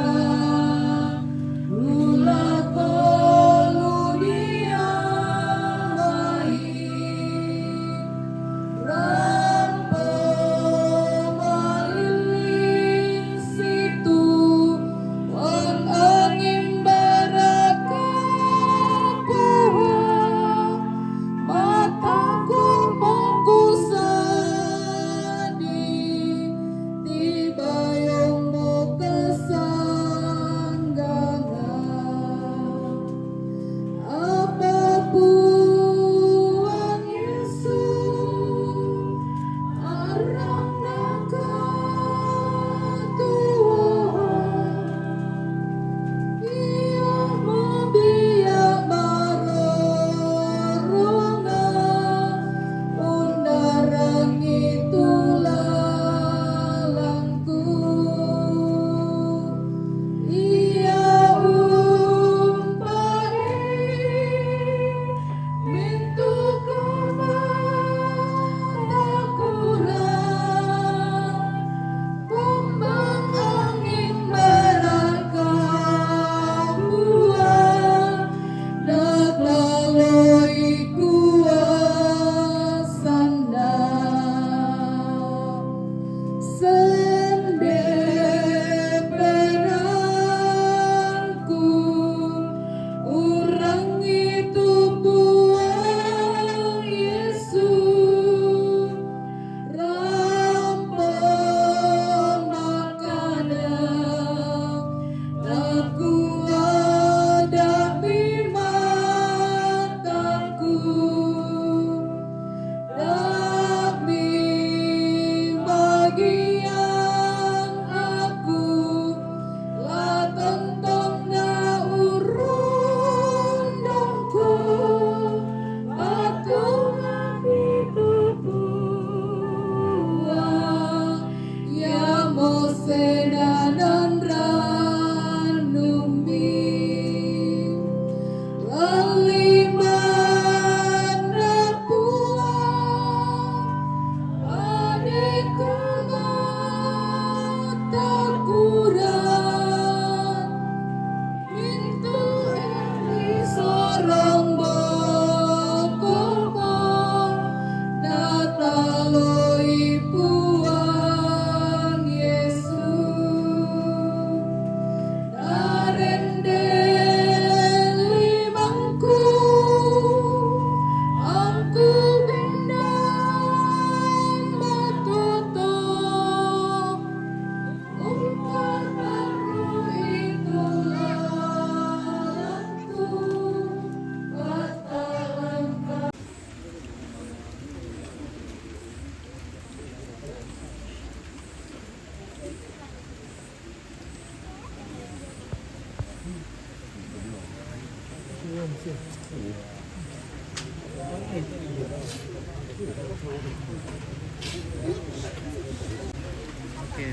Oke,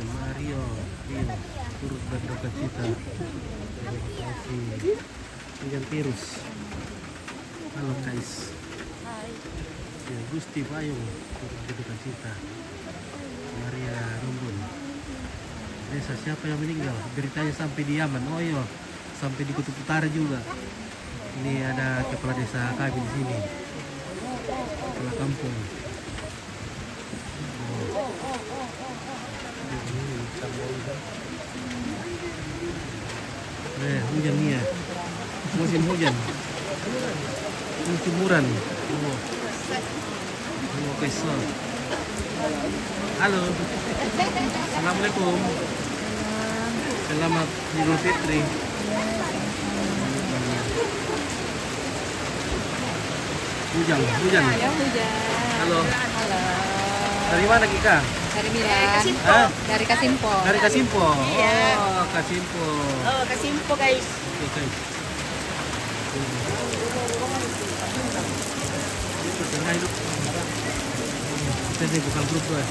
Mario, Rio, turut berduka cita. Terima kasih. Hujan Tirus. Halo guys. Ya, Gusti Payung, turut berduka cita. Maria Rumbun. Desa siapa yang meninggal? Beritanya sampai di Yaman. Oh iya, sampai di Kutub Utara juga. Ini ada kepala desa kami di sini. Kepala kampung. Hujan nih ya, musim hujan, musim muran. Oke, so. Halo, assalamualaikum, selamat Idul Fitri. Hujan. Halo. Dari mana Kika? Dari Milan. Hah? Dari Kasimpo. Dari Kasimpo. Iya. Oh, Kasimpo. Oh, Kasimpo guys. Oke guys. Itu tengah hidup. Kita nih bukan grup tuh.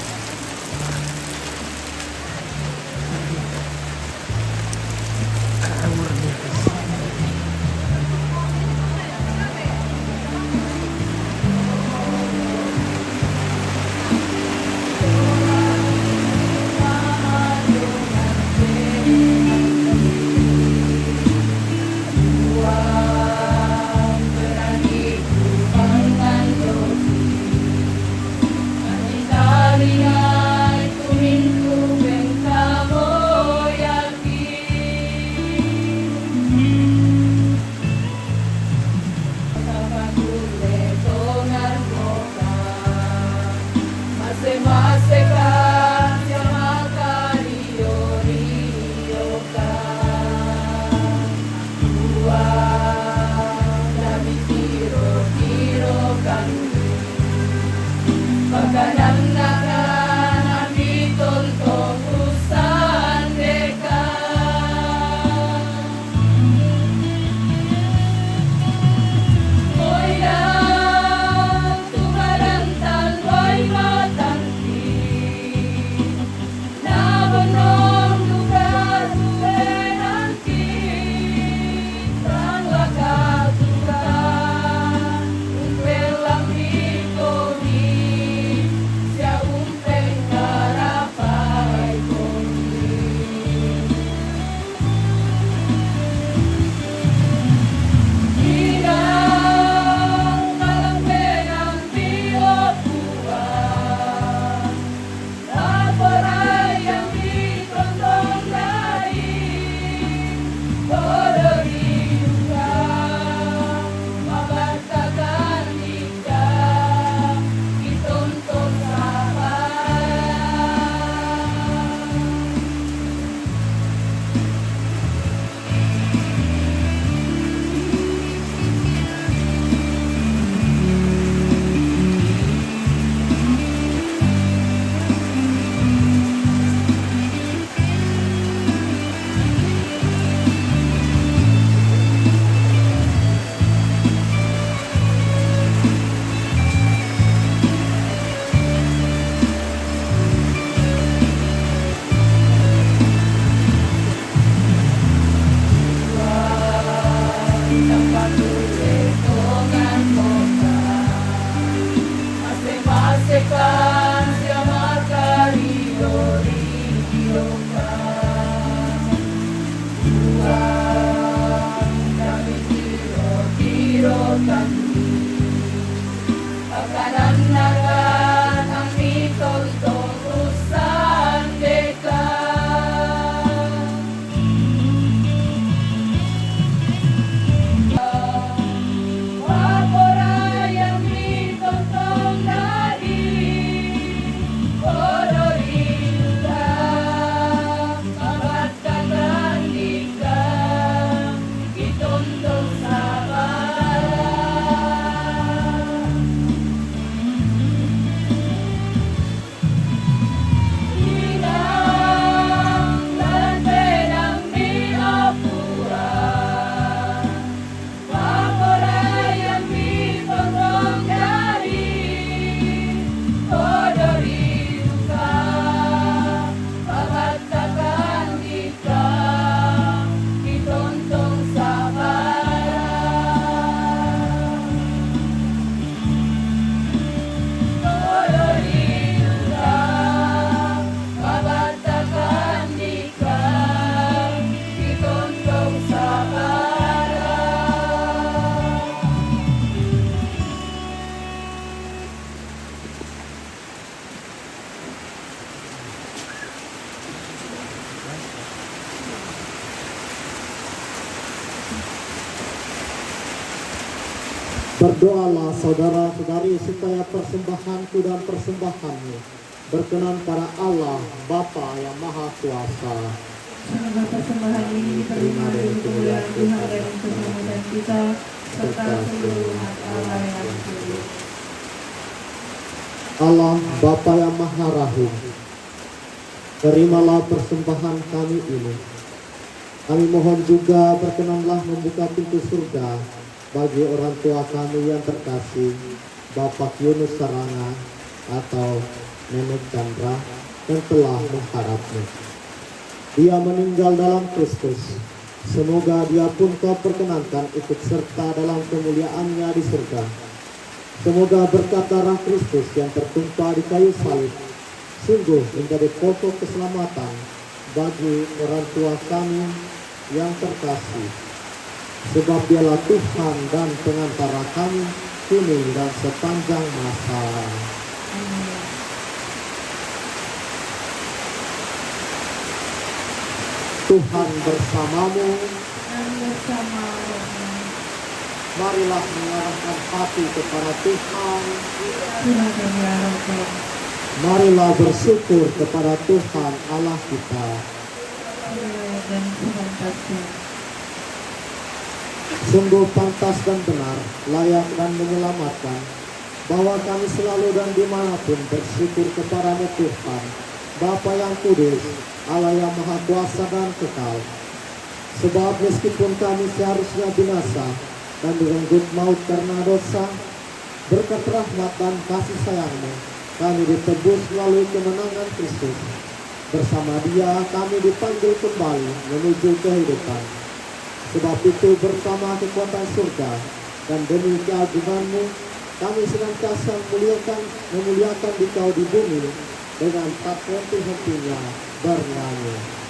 Berdoalah saudara-saudari supaya persembahanku dan persembahanmu berkenan pada Allah Bapa yang Maha Kuasa. Semoga persembahan ini diterima dari kemuliaan Tuhan dan keselamatan kita, serta seluruh umat Allah yang kudus. Allah Bapa yang Maha Rahim, terimalah persembahan kami ini. Kami mohon juga berkenanlah membuka pintu surga bagi orang tua kami yang terkasih, Bapak Yunus Saranga atau Nenek Chandra yang telah mengharapmu. Dia meninggal dalam Kristus. Semoga dia pun kau perkenankan ikut serta dalam kemuliaannya di surga. Semoga berkat darah Kristus yang tertumpah di kayu salib sungguh menjadi pokok keselamatan bagi orang tua kami yang terkasih. Sebab dialah Tuhan dan pengantara kami kini dan sepanjang masa. Tuhan bersamamu. Dan bersama-mu. Marilah mengarahkan hati kepada Tuhan. Silakan diarahkan. Marilah bersyukur kepada Tuhan Allah kita. Dan sepantasnya. Sungguh pantas dan benar, layak dan menyelamatkan, bahwa kami selalu dan dimanapun bersyukur kepadamu Tuhan, Bapa yang kudus, Allah yang maha kuasa dan kekal. Sebab meskipun kami seharusnya binasa dan direnggut maut karena dosa, berkat rahmat dan kasih sayang-Mu, kami ditebus melalui kemenangan Kristus. Bersama Dia kami dipanggil kembali menuju kehidupan. Sebab itu bersama kekuatan surga dan demi keagungan-Mu, kami senantiasa memuliakan Dikau di bumi dengan tak henti-hentinya bernyanyi.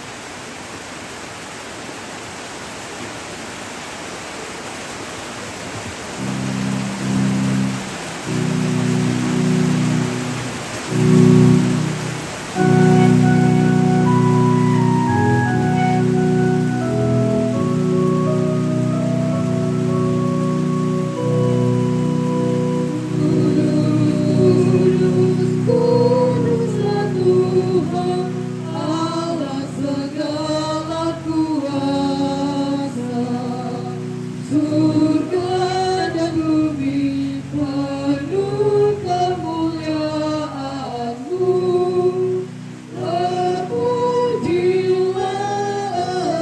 Kuduslah Tuhan, Allah segala kuasa. Surga dan bumi penuh kemuliaan-Mu. Terpujilah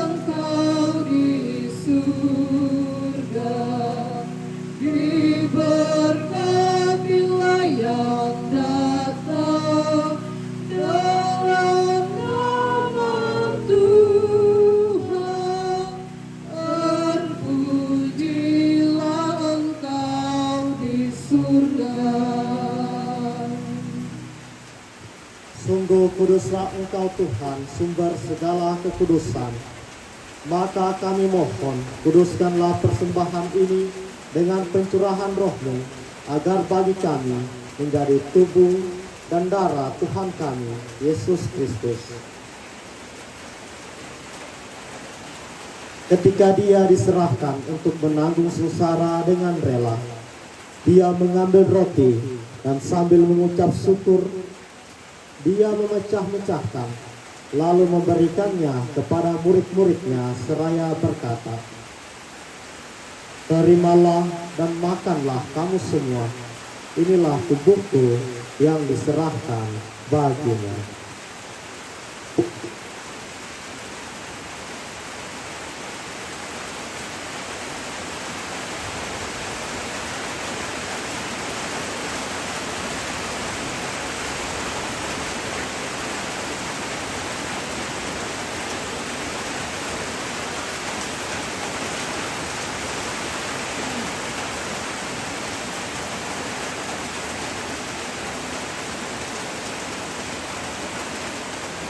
Engkau di surga. Diberkatilah yang datang dalam nama Tuhan. Terpujilah Engkau di surga. Sungguh kuduslah Engkau Tuhan, sumber segala kekudusan. Maka kami mohon, kuduskanlah persembahan ini dengan pencurahan Roh-Mu, agar bagi kami menjadi tubuh dan darah Tuhan kami, Yesus Kristus. Ketika Dia diserahkan untuk menanggung sengsara dengan rela, Dia mengambil roti dan sambil mengucap syukur, Dia memecah-mecahkan, lalu memberikannya kepada murid-muridnya seraya berkata, "Terimalah dan makanlah kamu semua. Inilah tubuhku yang diserahkan bagimu."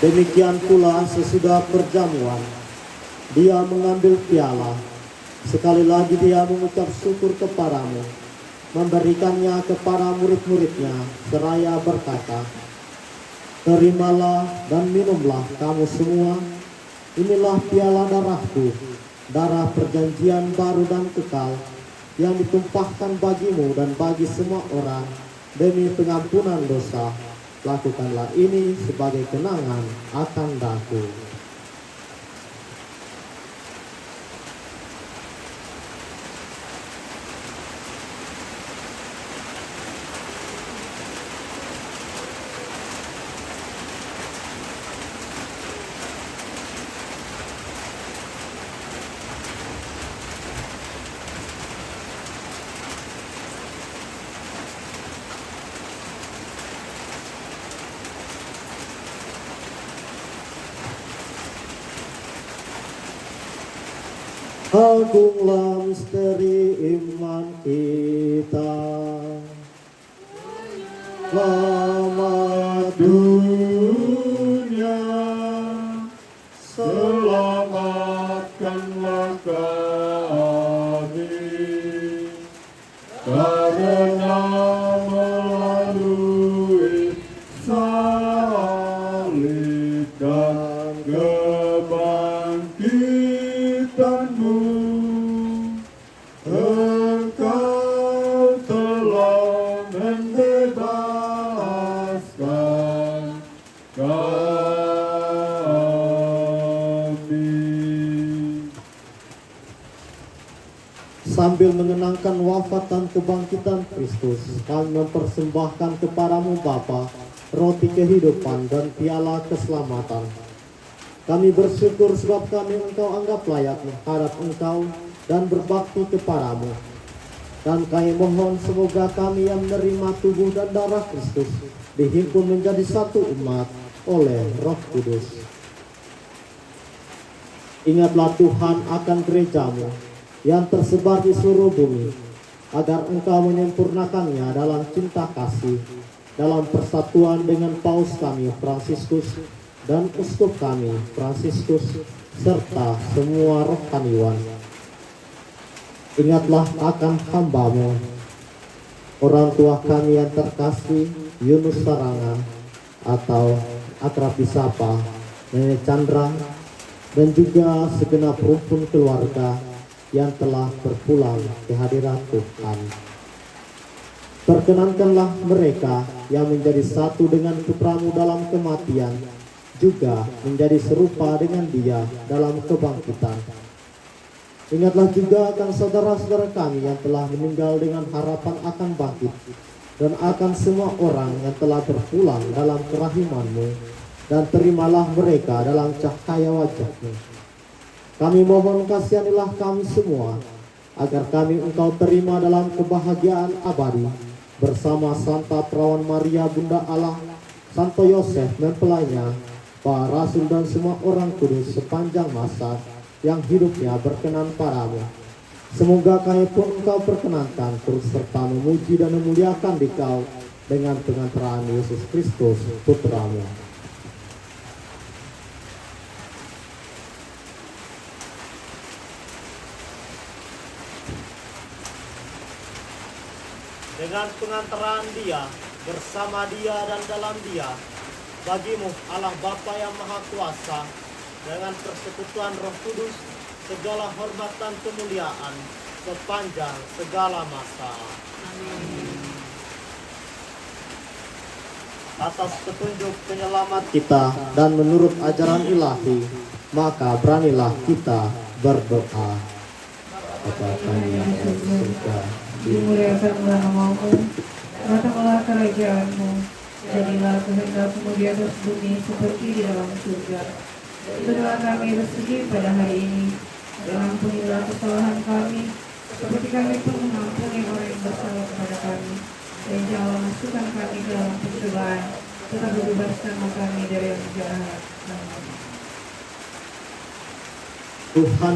Demikian pula sesudah perjamuan, Dia mengambil piala. Sekali lagi Dia mengucap syukur kepadamu, memberikannya kepada murid-muridnya, seraya berkata, "Terimalah dan minumlah kamu semua. Inilah piala darahku, darah perjanjian baru dan kekal, yang ditumpahkan bagimu dan bagi semua orang demi pengampunan dosa. Lakukanlah ini sebagai kenangan akan daku. Agunglah misteri iman kita. Selamat dunia, selamatkanlah kami, karena melalui salib dan kebangkitanmu, Engkau telah membebaskan kami. Sambil mengenangkan wafat dan kebangkitan Kristus, kami mempersembahkan kepadamu Bapa roti kehidupan dan piala keselamatan. Kami bersyukur sebab kami Engkau anggap layak menghadap Engkau dan berbakti kepadamu. Dan kami mohon semoga kami yang menerima tubuh dan darah Kristus dihimpun menjadi satu umat oleh Roh Kudus. Ingatlah Tuhan akan gerejamu yang tersebar di seluruh bumi, agar Engkau menyempurnakannya dalam cinta kasih, dalam persatuan dengan Paus kami Fransiskus dan uskup kami Fransiskus serta semua rohaniwan. Ingatlah akan hamba-Mu, orang tua kami yang terkasih Yunus Sarangan atau akrab disapa Nenek Chandra, dan juga segenap rukun keluarga yang telah berpulang ke hadirat Tuhan. Perkenankanlah mereka yang menjadi satu dengan Putra-Mu dalam kematian juga menjadi serupa dengan Dia dalam kebangkitan. Ingatlah juga akan saudara-saudara kami yang telah meninggal dengan harapan akan bangkit, dan akan semua orang yang telah berpulang dalam kerahiman-Mu, dan terimalah mereka dalam cahaya wajah-Mu. Kami mohon kasihanilah kami semua, agar kami Engkau terima dalam kebahagiaan abadi, bersama Santa Perawan Maria Bunda Allah, Santo Yosef mempelainya, para rasul dan semua orang kudus sepanjang masa yang hidupnya berkenan padamu. Semoga kami pun Engkau perkenankan terus serta memuji dan memuliakan Dikau dengan pengantaran Yesus Kristus Putra-Mu. Dengan pengantaran Dia, bersama Dia dan dalam Dia, bagimu Allah Bapa yang Maha Kuasa, dengan persekutuan Roh Kudus, segala hormat dan kemuliaan sepanjang segala masa. Amin. Atas petunjuk penyelamat kita dan menurut ajaran ilahi, maka beranilah kita berdoa. Bapa kami yang ada di surga, dimuliakanlah namamu, datanglah kerajaanmu, jadilah kehendakmu di atas bumi seperti di dalam surga. Berilah kami rezeki pada hari ini, dan ampunilah kesalahan kami, seperti kami pun mengampuni orang yang bersalah kepada kami. Dan janganlah masukkan kami ke dalam pencobaan, tetapi bebaskanlah kami dari yang jahat. Amin. Tuhan,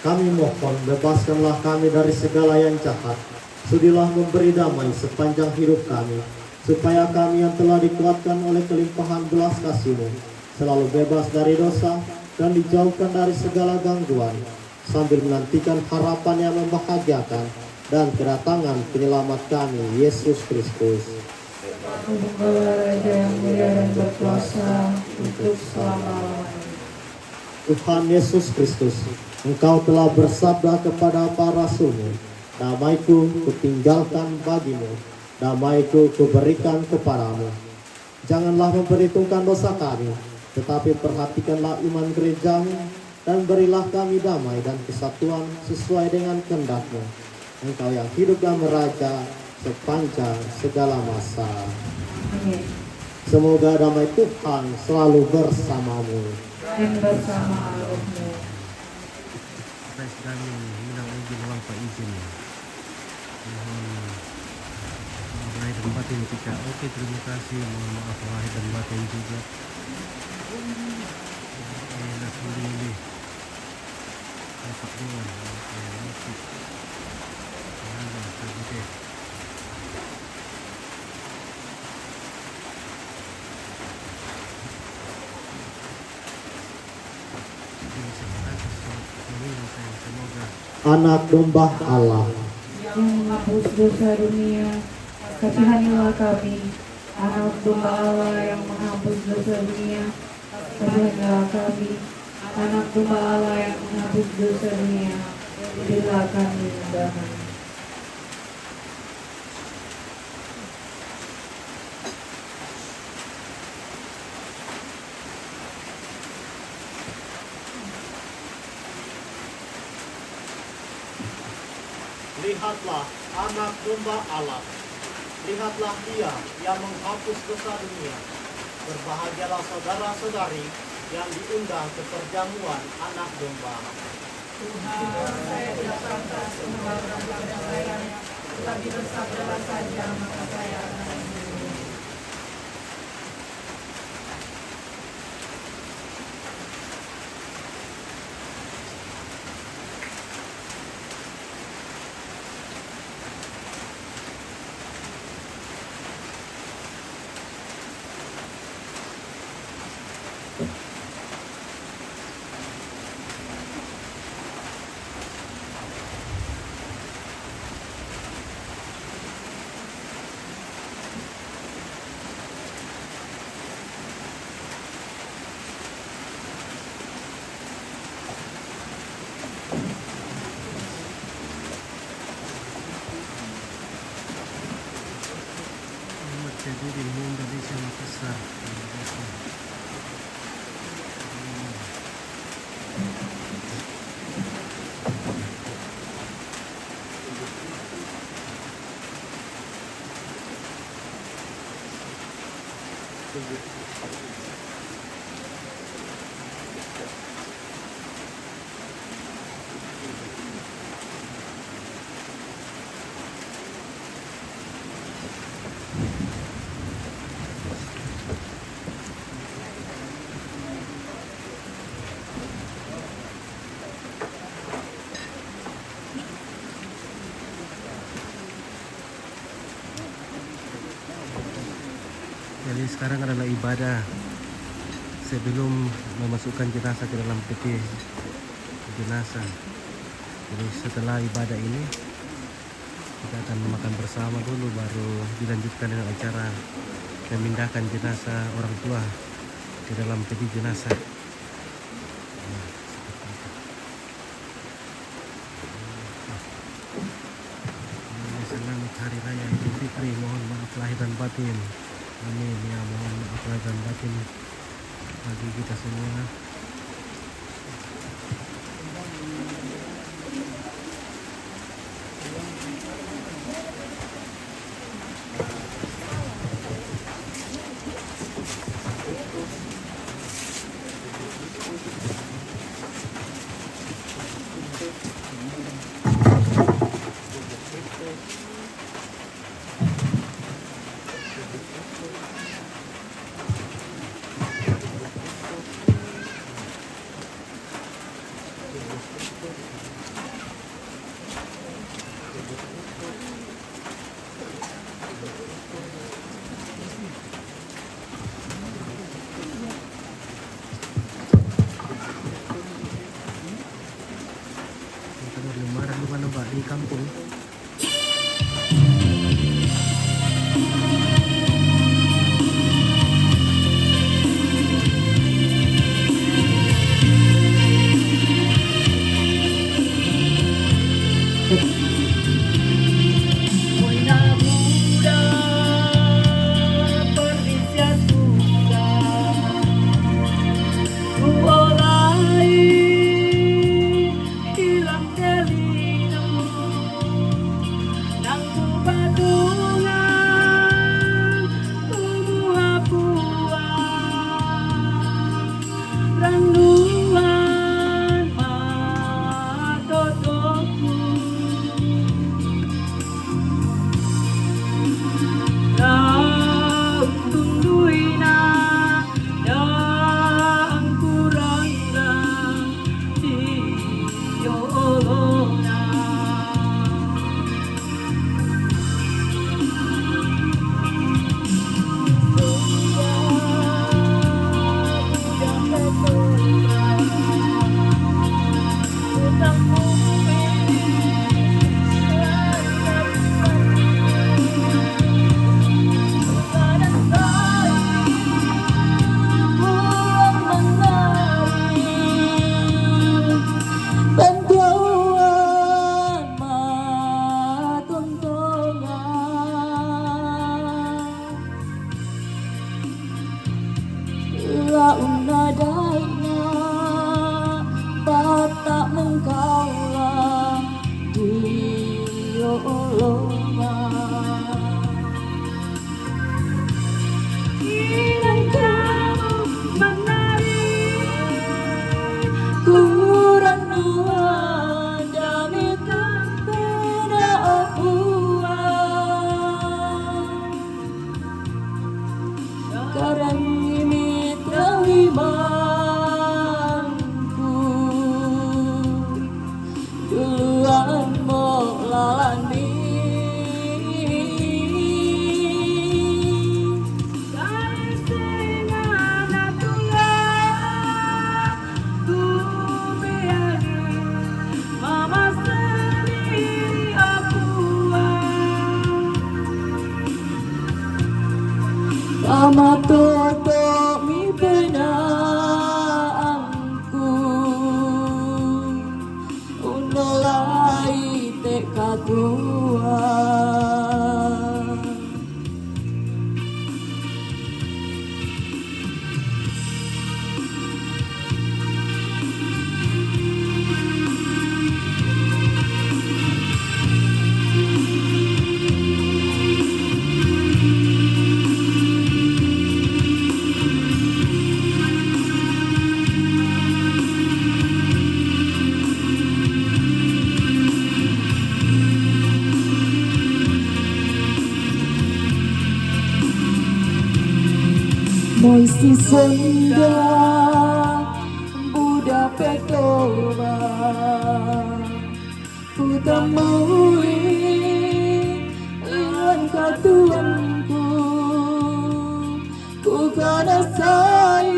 kami mohon bebaskanlah kami dari segala yang jahat. Sudilah memberi damai sepanjang hidup kami, supaya kami yang telah dikuatkan oleh kelimpahan belas kasih-Mu selalu bebas dari dosa dan dijauhkan dari segala gangguan, sambil menantikan harapan yang membahagiakan dan kedatangan penyelamat kami, Yesus Kristus. Engkaulah Raja yang mulia dan berkuasa untuk selama-lamanya. Tuhan Yesus Kristus, Engkau telah bersabda kepada para rasul-Mu, Damaiku kutinggalkan bagimu, damaiku kuberikan kepadamu. Janganlah memperhitungkan dosa kami, tetapi perhatikanlah iman gerejamu, dan berilah kami damai dan kesatuan sesuai dengan kehendak-Mu. Engkau yang hidup dan meraja sepanjang segala masa. Amin. Semoga damai Tuhan selalu bersamamu. Dan bersama rohmu. Tes kami minang izin ulang pak izin. Mohon maaf lahir dan batin ketika oke terima kasih, mohon maaf lahir dan batin juga. Langsung ini dapat dengan musik. Oke. Semoga Anak domba Allah, Yang menghapus dosa dunia, kasihanilah kami. Anak domba Allah yang menghapus dosa dunia, kasihanilah kami. Anak domba Allah yang menghapus dosa dunia, berilah kami damai. lihatlah anak domba Allah. Lihatlah dia yang menghapus dosa dunia. Berbahagialah saudara-saudari yang diundang ke perjamuan anak domba. jadi di Indonesia Makassar. Jadi sekarang adalah ibadah sebelum memasukkan jenazah ke dalam peti jenazah. Jadi setelah ibadah ini kita akan makan bersama dulu, baru dilanjutkan dengan acara memindahkan jenazah orang tua ke dalam peti jenazah. Selamat Hari Raya Idul Fitri, mohon maaf lahir dan batin. Amin ya, mohon maaf lahir dan batin bagi kita semua. Lebaran di mana Mbak? Di kampung. karangi mitra imanku duluan mau lalani Ama toto mi penaangku unolai tekatua Moi si sonda Buddha Petova Putamui Ilan katuanku Ku kanasai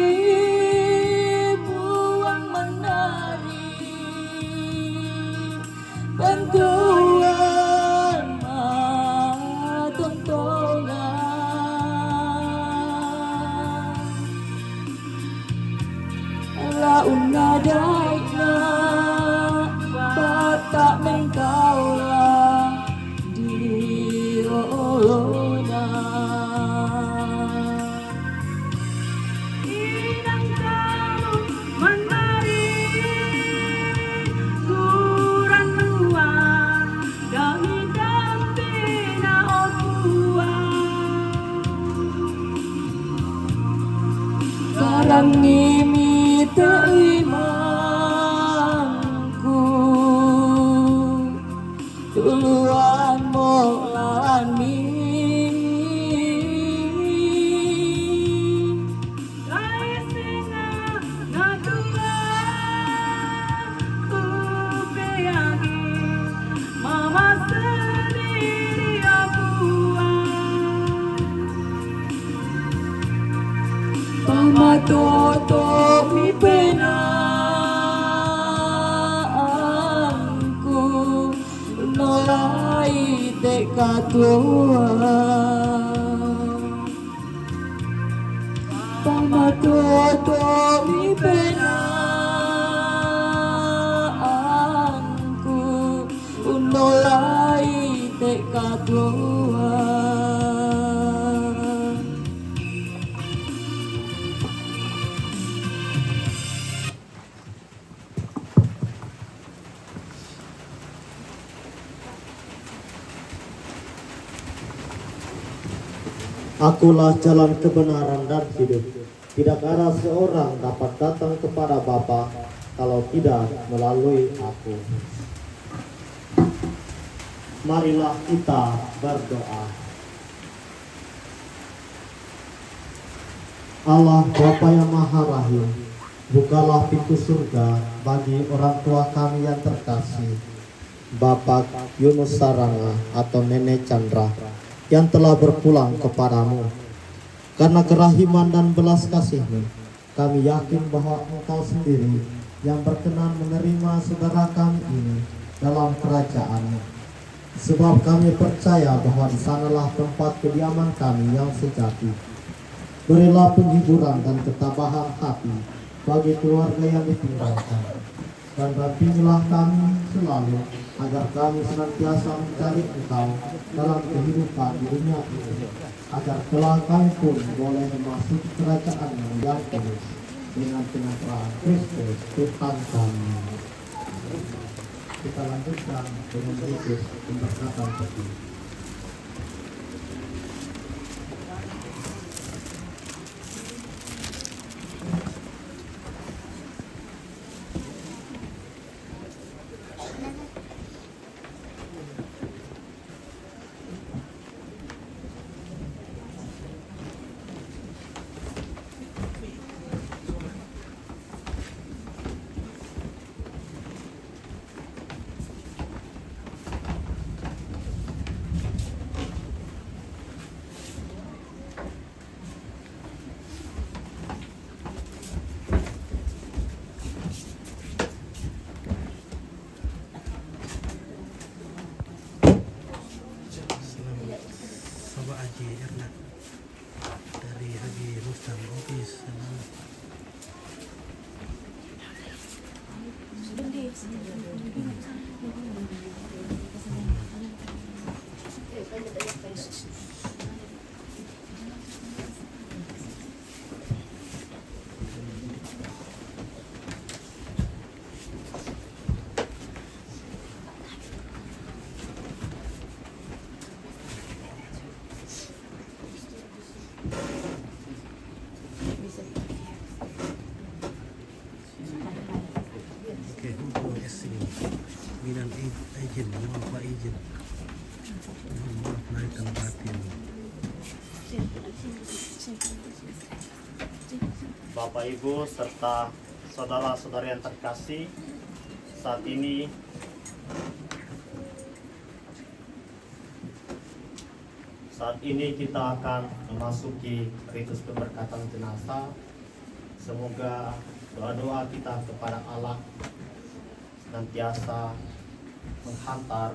Buang menari Bantuan matontongan Una daina batak mengkaula di olona inang kamu menari kurang luar dami dampina okua karang ngimi imanku duluan molani Laisina natura upeagi mama sendiri Pamatoto mi penaangku nolai tekatua Pamatoto mi penaangku nolai tekatua Akulah jalan kebenaran dan hidup. Tidak ada seorang dapat datang kepada Bapa kalau tidak melalui aku. Marilah kita berdoa. Allah Bapa yang Maha Rahim, bukalah pintu surga bagi orang tua kami yang terkasih, Bapak Yunus Saranga atau Nenek Chandra, yang telah berpulang kepadamu. Karena kerahiman dan belas kasih-Mu, kami yakin bahwa Engkau sendiri yang berkenan menerima saudara kami ini dalam kerajaan-Mu. Sebab kami percaya bahwa di sanalah tempat kediaman kami yang sejati. Berilah penghiburan dan ketabahan hati bagi keluarga yang ditinggalkan. Dan dampingilah kami selalu agar kami senantiasa mencari Engkau dalam kehidupan di dunia ini, agar kelak kami pun boleh memasuki kerajaan-Mu yang kudus dengan penyertaan Kristus Tuhan kami. Kita lanjutkan dengan Yesus pemberkatan peti. Datang office. Oke, hubung SC Binan izin, mohon Pak izin. Mohon maaf lahir batin. Bapak Ibu serta saudara-saudari yang terkasih, saat ini kita akan memasuki ritus pemberkatan jenazah. Semoga doa-doa kita kepada Allah senantiasa menghantar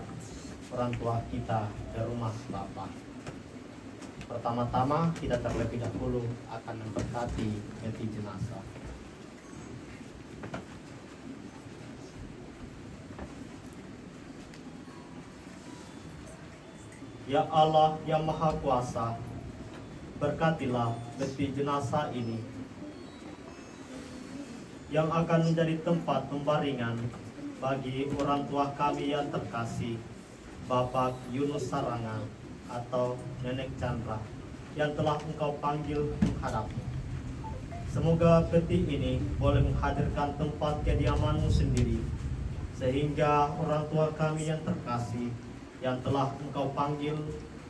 orang tua kita ke rumah Bapa. Pertama-tama kita terlebih dahulu akan memberkati peti jenazah. Ya Allah yang Maha Kuasa, berkatilah peti jenazah ini yang akan menjadi tempat pembaringan bagi orang tua kami yang terkasih, Bapak Yunus Saranga atau Nenek Chandra yang telah Engkau panggil menghadapmu. Semoga peti ini boleh menghadirkan tempat kediaman-Mu sendiri, sehingga orang tua kami yang terkasih yang telah Engkau panggil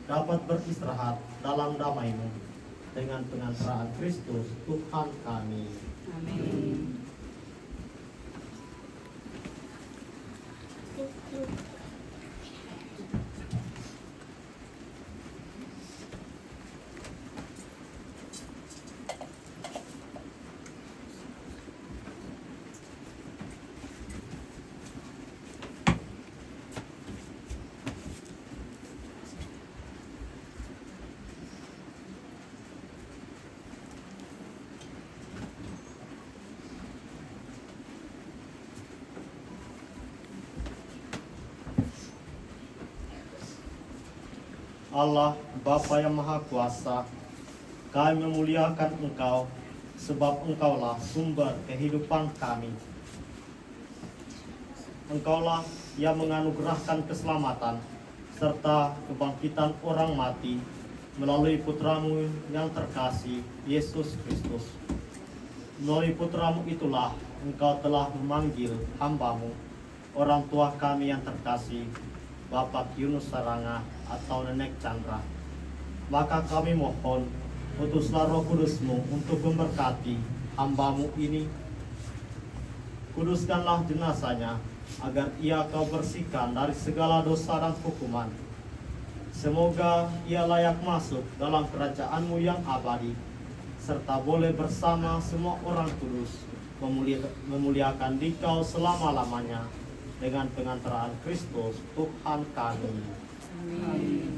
dapat beristirahat dalam damai-Mu dengan pengantaraan Kristus Tuhan kami. Amin. Allah, Bapa yang Maha Kuasa, kami memuliakan Engkau, sebab Engkaulah sumber kehidupan kami. Engkaulah yang menganugerahkan keselamatan serta kebangkitan orang mati melalui Putramu yang terkasih, Yesus Kristus. Melalui Putramu itulah Engkau telah memanggil hamba-Mu, orang tua kami yang terkasih, Bapak Yunus Saranga atau Nenek Chandra. Maka kami mohon, utuslah Roh Kudus-Mu untuk memberkati hamba-Mu ini. Kuduskanlah jenazahnya, agar ia Kau bersihkan dari segala dosa dan hukuman. Semoga ia layak masuk dalam kerajaan-Mu yang abadi, serta boleh bersama semua orang kudus memuliakan Dikau selama-lamanya dengan pengantaraan Kristus Tuhan kami. Amin.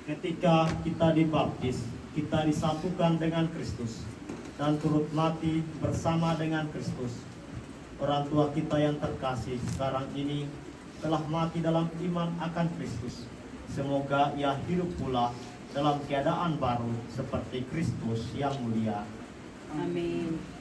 Ketika kita dibaptis, kita disatukan dengan Kristus dan turut mati bersama dengan Kristus. Orang tua kita yang terkasih sekarang ini telah mati dalam iman akan Kristus. Semoga ia hidup pula dalam keadaan baru seperti Kristus yang mulia. Amin.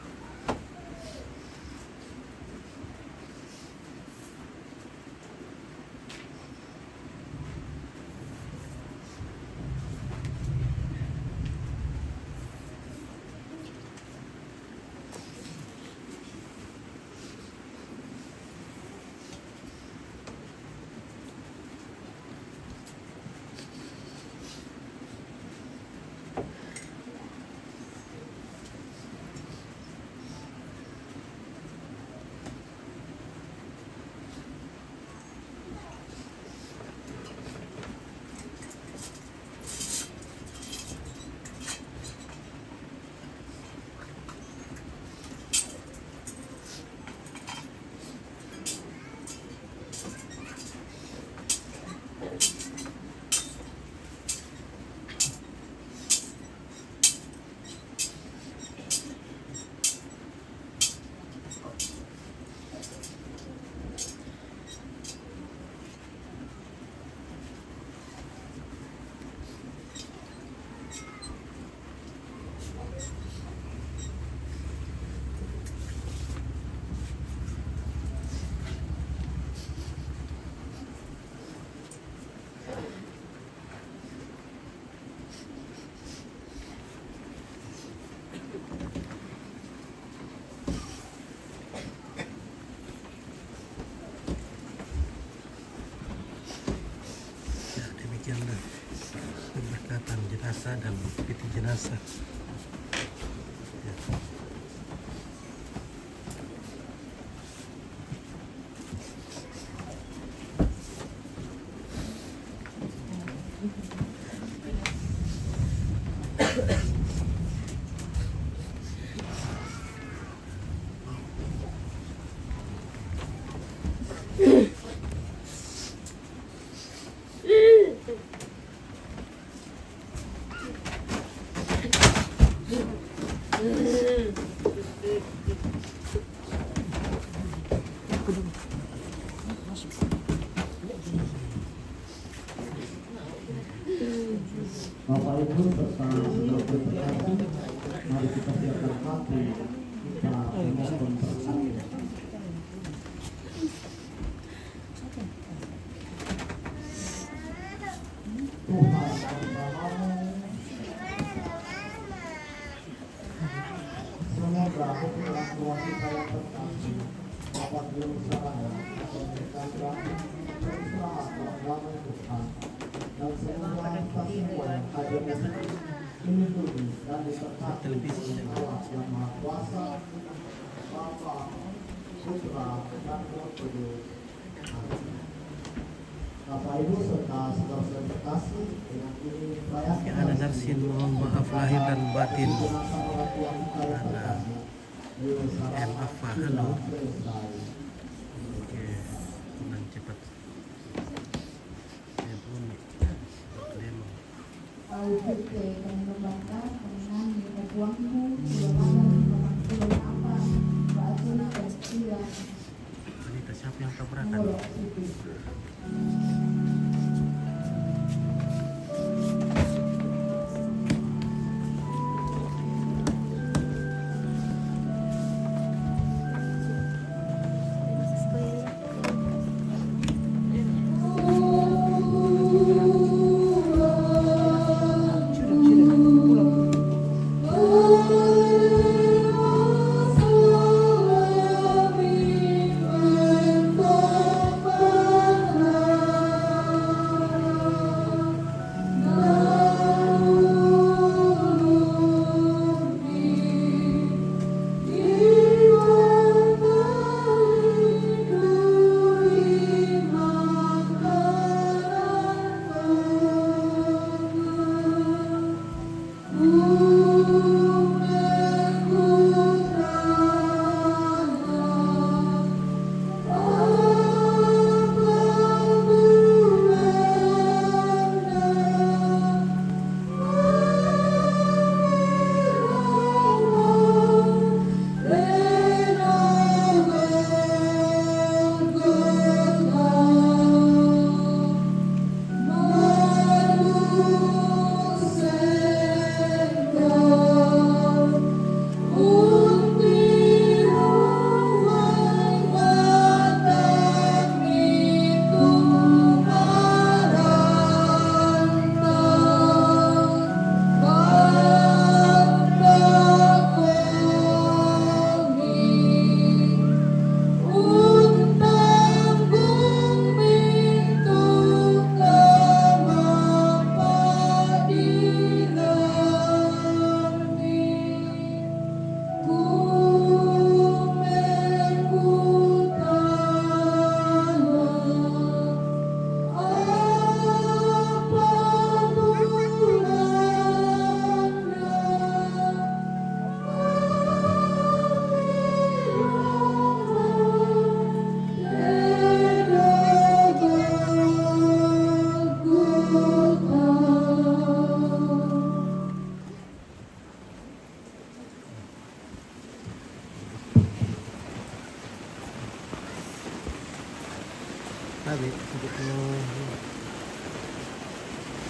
biasa. Bapak Ibu serta saudara berkasih, mari kita siapkan hati kita memohon bersama. Tuhan bersamamu. Semoga hubungan keluarga kita yang terkasih dapat berusaha atau berkandang berusaha dalam nama Tuhan. Dan semua kita semua yang ada di sini dilindungi dan disertai Allah yang Maha Kuasa, Bapa, Putra, dan Roh Kudus. Amin. Bapak Ibu serta saudara-saudara terkasih, dengan ini perayaan Ada Narsin mohon maaf lahir dan batin. Ada M. Afa, halo. Oke, tenang cepat. Ya pun, Lemong. Audit kami membangga dengan berbuangmu ulamanan pemangkulan apa ba'atuna dan Wanita siapa yang tabrakan?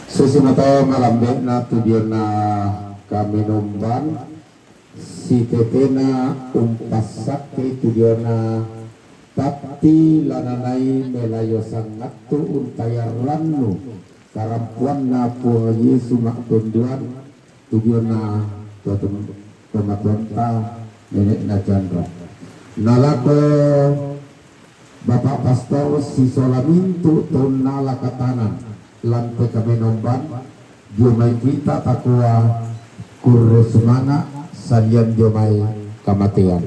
Susumato malambe na tudian na kami numban si tetena umpasake tudian na tati lananay melayo sangattu untayar lannu karampuan na po Yesu maktunduan tudian na pematuan ta nenek na Chandra nalako Bapak Pastor si Solamintu tonala katanan lantai kami nomban jumai kita takwa kurresmana salian jomai kamatian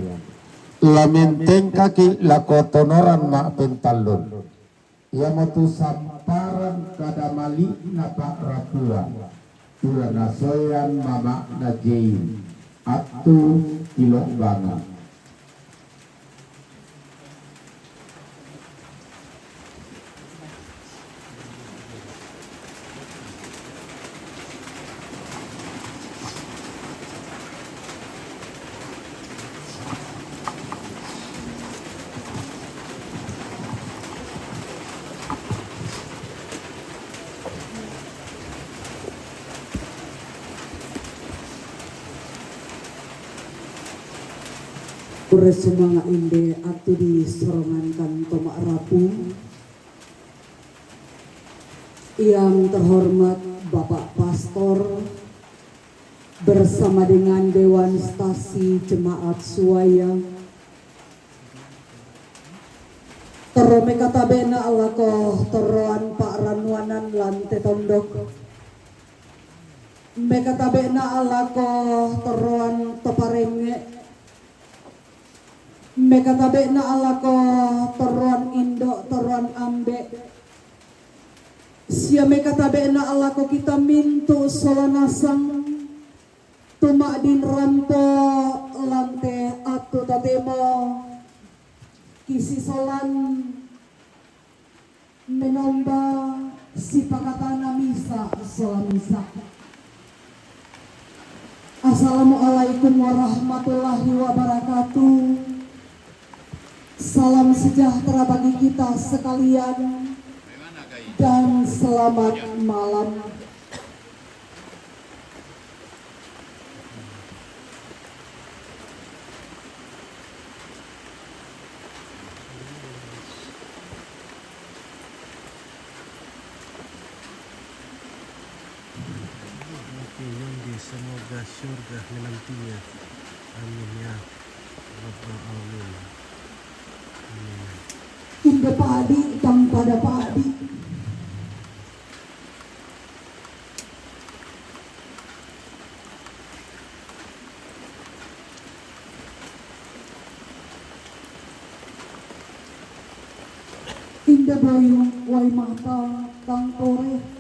lamenteng kaki lakotonoran mak pentalon ya motu samparan kadamali napa rapua tura nasoyan mama najei atu kilok banget. Kuresumanga inde atu di sorongan Tomak Rapu. Yang terhormat Bapak Pastor bersama dengan Dewan Stasi Jemaat Suaya. Terome kata bena alako teroan Pak Ranwanan lante tondok. Mekata bena alako teroan toparenge. Mekatabe na alako teruan Indo teruan Ambe sia mekatabe na alako kita mintu solanasang tumak din rampo lante atu tatemo kisi solan menomba si pakatana misa solamisa. Assalamualaikum warahmatullahi wabarakatuh. Salam sejahtera bagi kita sekalian dan selamat malam. Semoga surga menantinya. Amin ya Rabbal Alamin. Indah padi tang pada padi. Indah boyong wai mata tang pore.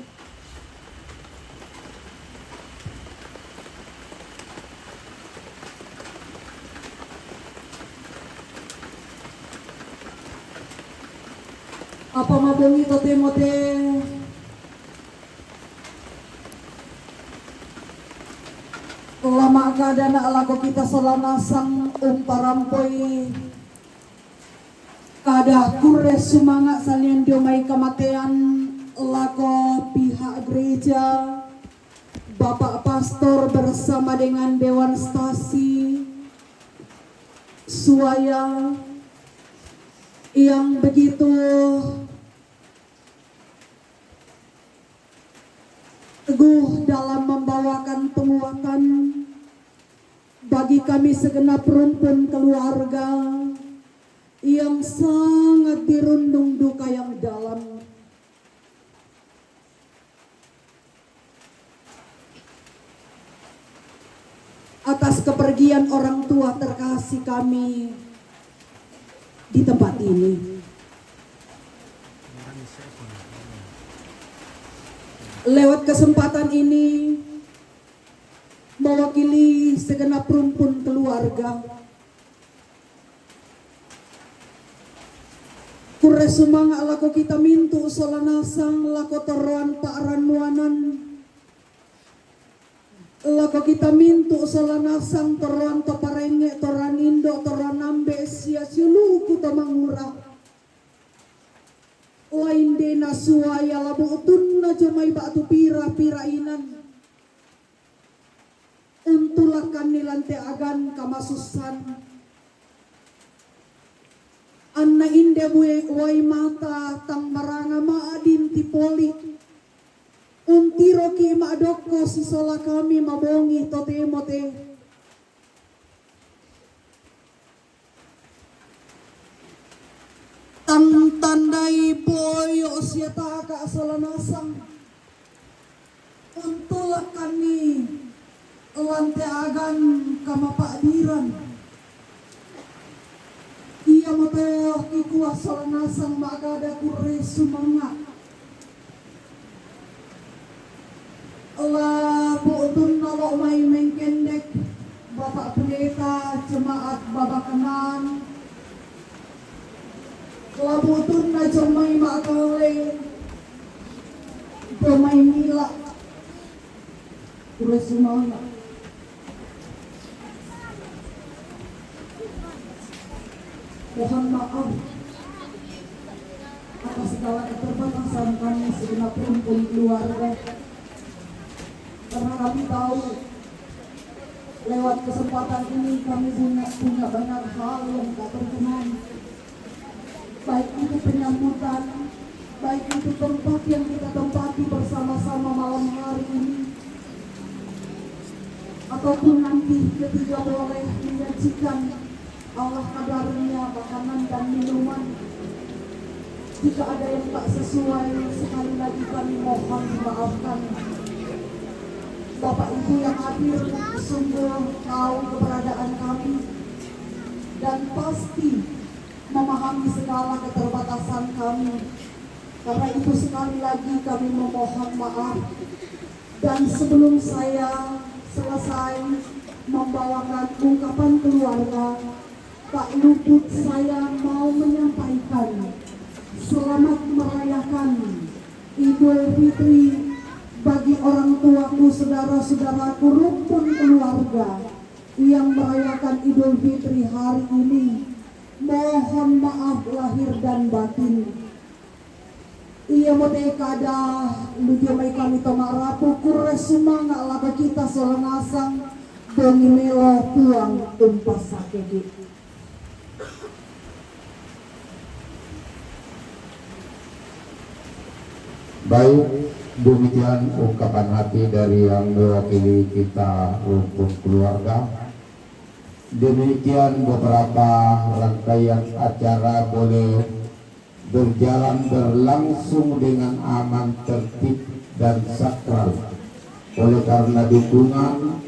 Apa mabongi tote mote lama kadana alako kita solanasang parampoi kada kure sumanga salian diomai kematian lako pihak gereja Bapak Pastor bersama dengan Dewan Stasi Suaya yang begitu teguh dalam membawakan penguatan bagi kami segenap rumpun keluarga yang sangat dirundung duka yang dalam. Atas kepergian orang tua terkasih kami di tempat ini. Lewat kesempatan ini mewakili segenap rumpun keluarga, kure sumanga lako kita mintu solanasang lako teruan Pak Ranwanan, lako kita mintu solanasang teruan toparenge toran Indo toran Ambe sia siuluku tamangura lain dena suaya labu utunna jomai batu pira inan untulakan nilante agan kamasusan anna inde wai mata tang maranga maadin tipoli untiro ki maadoko sisola kami mabongi tote mote tang tandai boyo siata ka solanasang untulak kami lante agan kamapadiran. Ia mateo ikuasal nasang magada kure sumanga. Buotun nalo may mengkendek Bapak Pendeta Jemaat Babakanan. Labutun na jomay makale jomay mila kure sumanga. Mohon maaf atas segala keterbatasan kami segenap rumpun keluarga, karena kami tahu lewat kesempatan ini kami punya banyak hal yang tak terkenal, baik itu penyambutan, baik itu tempat yang kita tempati bersama-sama malam hari ini, ataupun nanti ketika boleh menyajikan Allah kabarnya makanan dan minuman. Jika ada yang tak sesuai, sekali lagi kami mohon dimaafkan. Bapak Ibu yang hadir sungguh tahu keberadaan kami dan pasti memahami segala keterbatasan kami. Karena itu sekali lagi kami memohon maaf. Dan sebelum saya selesai membawakan ungkapan keluarga, tak luput saya mau menyampaikan selamat merayakan Idul Fitri bagi orang tuaku, saudara-saudaraku, rumpun keluarga yang merayakan Idul Fitri hari ini. Mohon maaf lahir dan batin. Ia motekada lujamay kami tomarapu kure sumanga laka kita solangasang dongimelo tuang tumpas sakit. Baik, demikian ungkapan hati dari yang mewakili kita rumpun keluarga. Demikian beberapa rangkaian acara boleh berjalan berlangsung dengan aman, tertib dan sakral. Oleh karena dukungan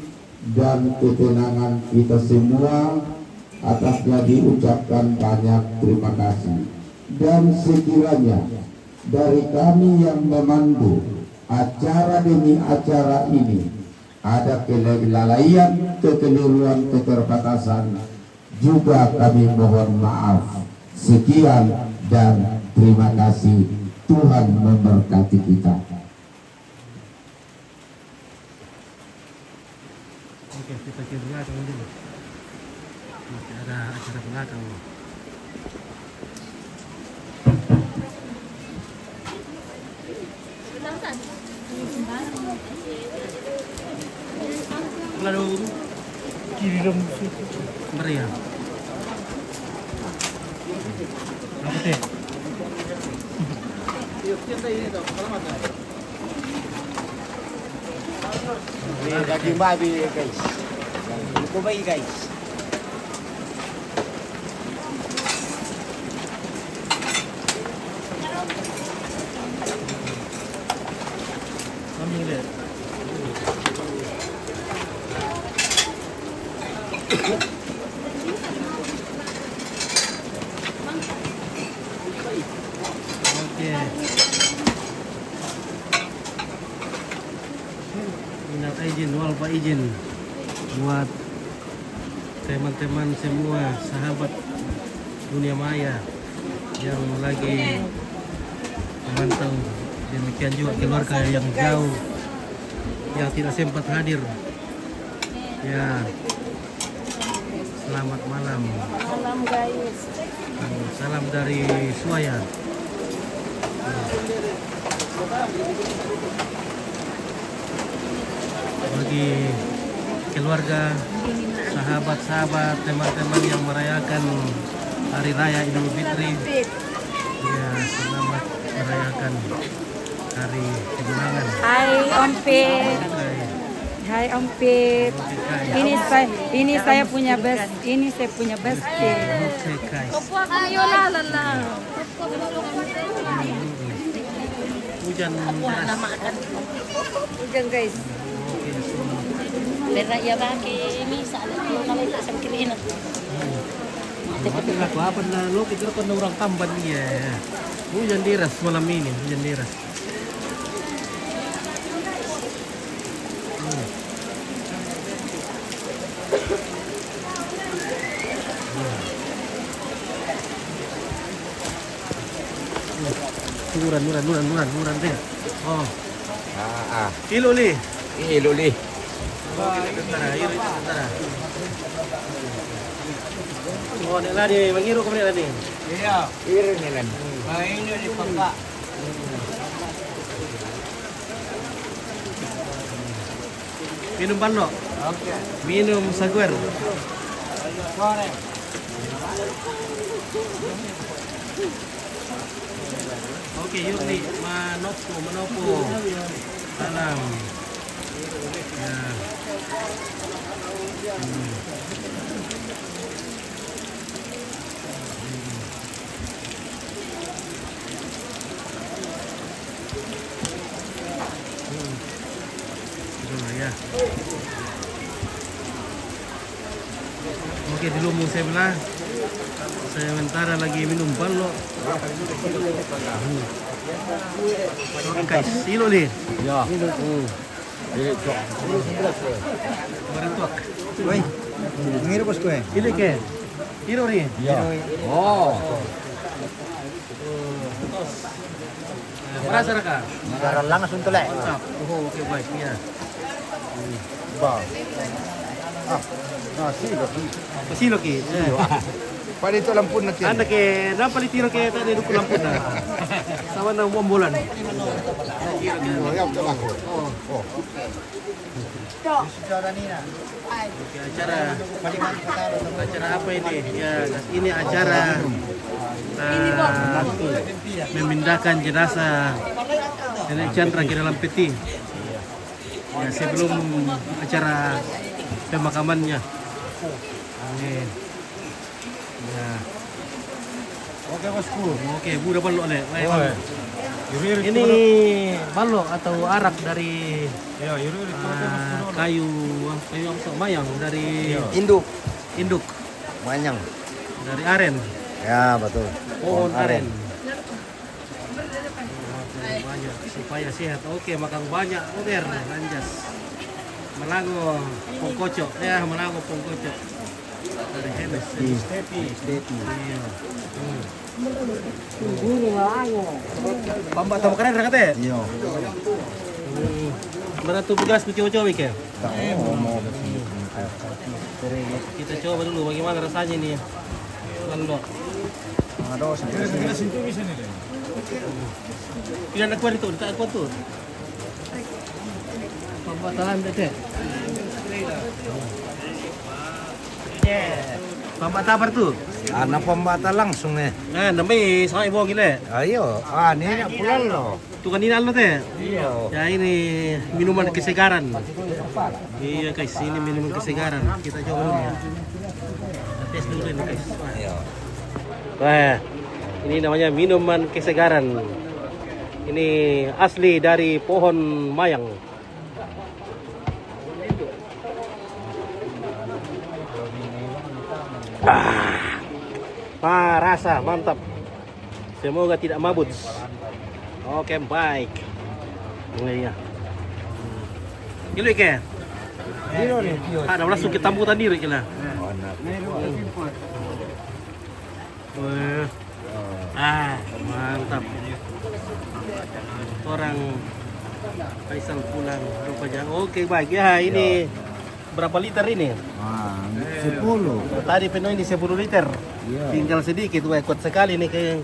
dan ketenangan kita semua, atasnya diucapkan banyak terima kasih. Dan sekiranya dari kami yang memandu acara demi acara ini ada kelalaian, kekeliruan, keterbatasan, juga kami mohon maaf. Sekian dan terima kasih. Tuhan memberkati kita. Oke, kita ke belakang dulu. Masih ada acara belakang. Lalu kiri dong meriah. Apa teh? Ini daging babi guys. Itu bayi guys. Kami lihat. Oke. Minta izin, wal pak izin buat teman-teman semua, sahabat dunia maya yang lagi memantau, demikian juga keluarga yang jauh yang tidak sempat hadir. Ya, selamat malam. Salam guys. Salam dari Suaya. Bagi keluarga, sahabat-sahabat, teman-teman yang merayakan Hari Raya Idul Fitri, ya selamat merayakan Hari Kemenangan. Hai Om Pit. Hai Om Pit. Ini saya punya best. Ini saya punya bestie. Ayo lah. Hujan deras. Hujan guys. Oke, Pera ya baki misa na nalita sa kilina. Bakit ako apat na lo kita kan orang tamban dia. Hujan deras malam ini, hujan deras. Nuran deh. Oh. Kilo li. Ilo li. Oh, ni lagi mengiru ke mana tadi? Iya, iri ni lan. Ini di pangka. Minum balok. Okey. Minum saguer. Sore. Oke, yuk nih manopo. Salam. Ya. Ya. Oke, dulu mau saya belah. Sementara lagi minum balok. Oke guys, silo nih. Ya. Ini cok. Berentok. Woi. Ngiru bos kowe. Ini ke? Hiro nih. Ya. Oh. Merasa kah? Sekarang langsung telek. Mantap. Oh, oke baik ya. Ba. Silo. Silo ki. Palito lampu na kin. Anda ke, na palitiro ke tadi dulu lampu na. Sama na bombolan. Oke, acara apa ini? Ya, ini acara memindahkan jenazah Nenek Chandra ke dalam peti. Ya, sebelum acara pemakamannya. Amin. Ya. Oke bosku. Oke, Bu udah balok nih. Ini balok atau arak dari kayu apa mayang dari induk Manyang. dari aren. Ya betul. Pohon aren. Banyak supaya sehat. Oke, makan banyak. Oke, lanjas. Melango pongkocok. Ya, melango pongkocok. Dari Henes. Stepi. Iya. Guru melango. Pambak tahu keren rakat ya? Iya. Beratu begas coba-coba ya? Kita coba dulu bagaimana rasanya nih. Lando. Tidak ada kuat itu, tak ada kuat tuh. Pambak tahan deh. Pambak tabar tuh. Anak pembata langsung nih. Nah, namanya sama ibu gila. Ayo, ini pulang loh. Tuh kan ini lo teh. Iya. Ya ini minuman kesegaran. Iya guys, ini minuman kesegaran. Kita coba dulu ya. Kita tes dulu ini guys. Iya. Wah, ini namanya minuman kesegaran. Ini asli dari pohon mayang. Rasa mantap. Semoga tidak mabut. Oke, baik. Iya. Gila ke? Ada langsung kita tambutan diri kila. Mantap. Orang Faisal pulang rupanya. Oke, baik ya. Ini berapa liter ini? 10. Tadi penuh ini 10 liter. Iya. Tinggal sedikit, wah kuat sekali nih ke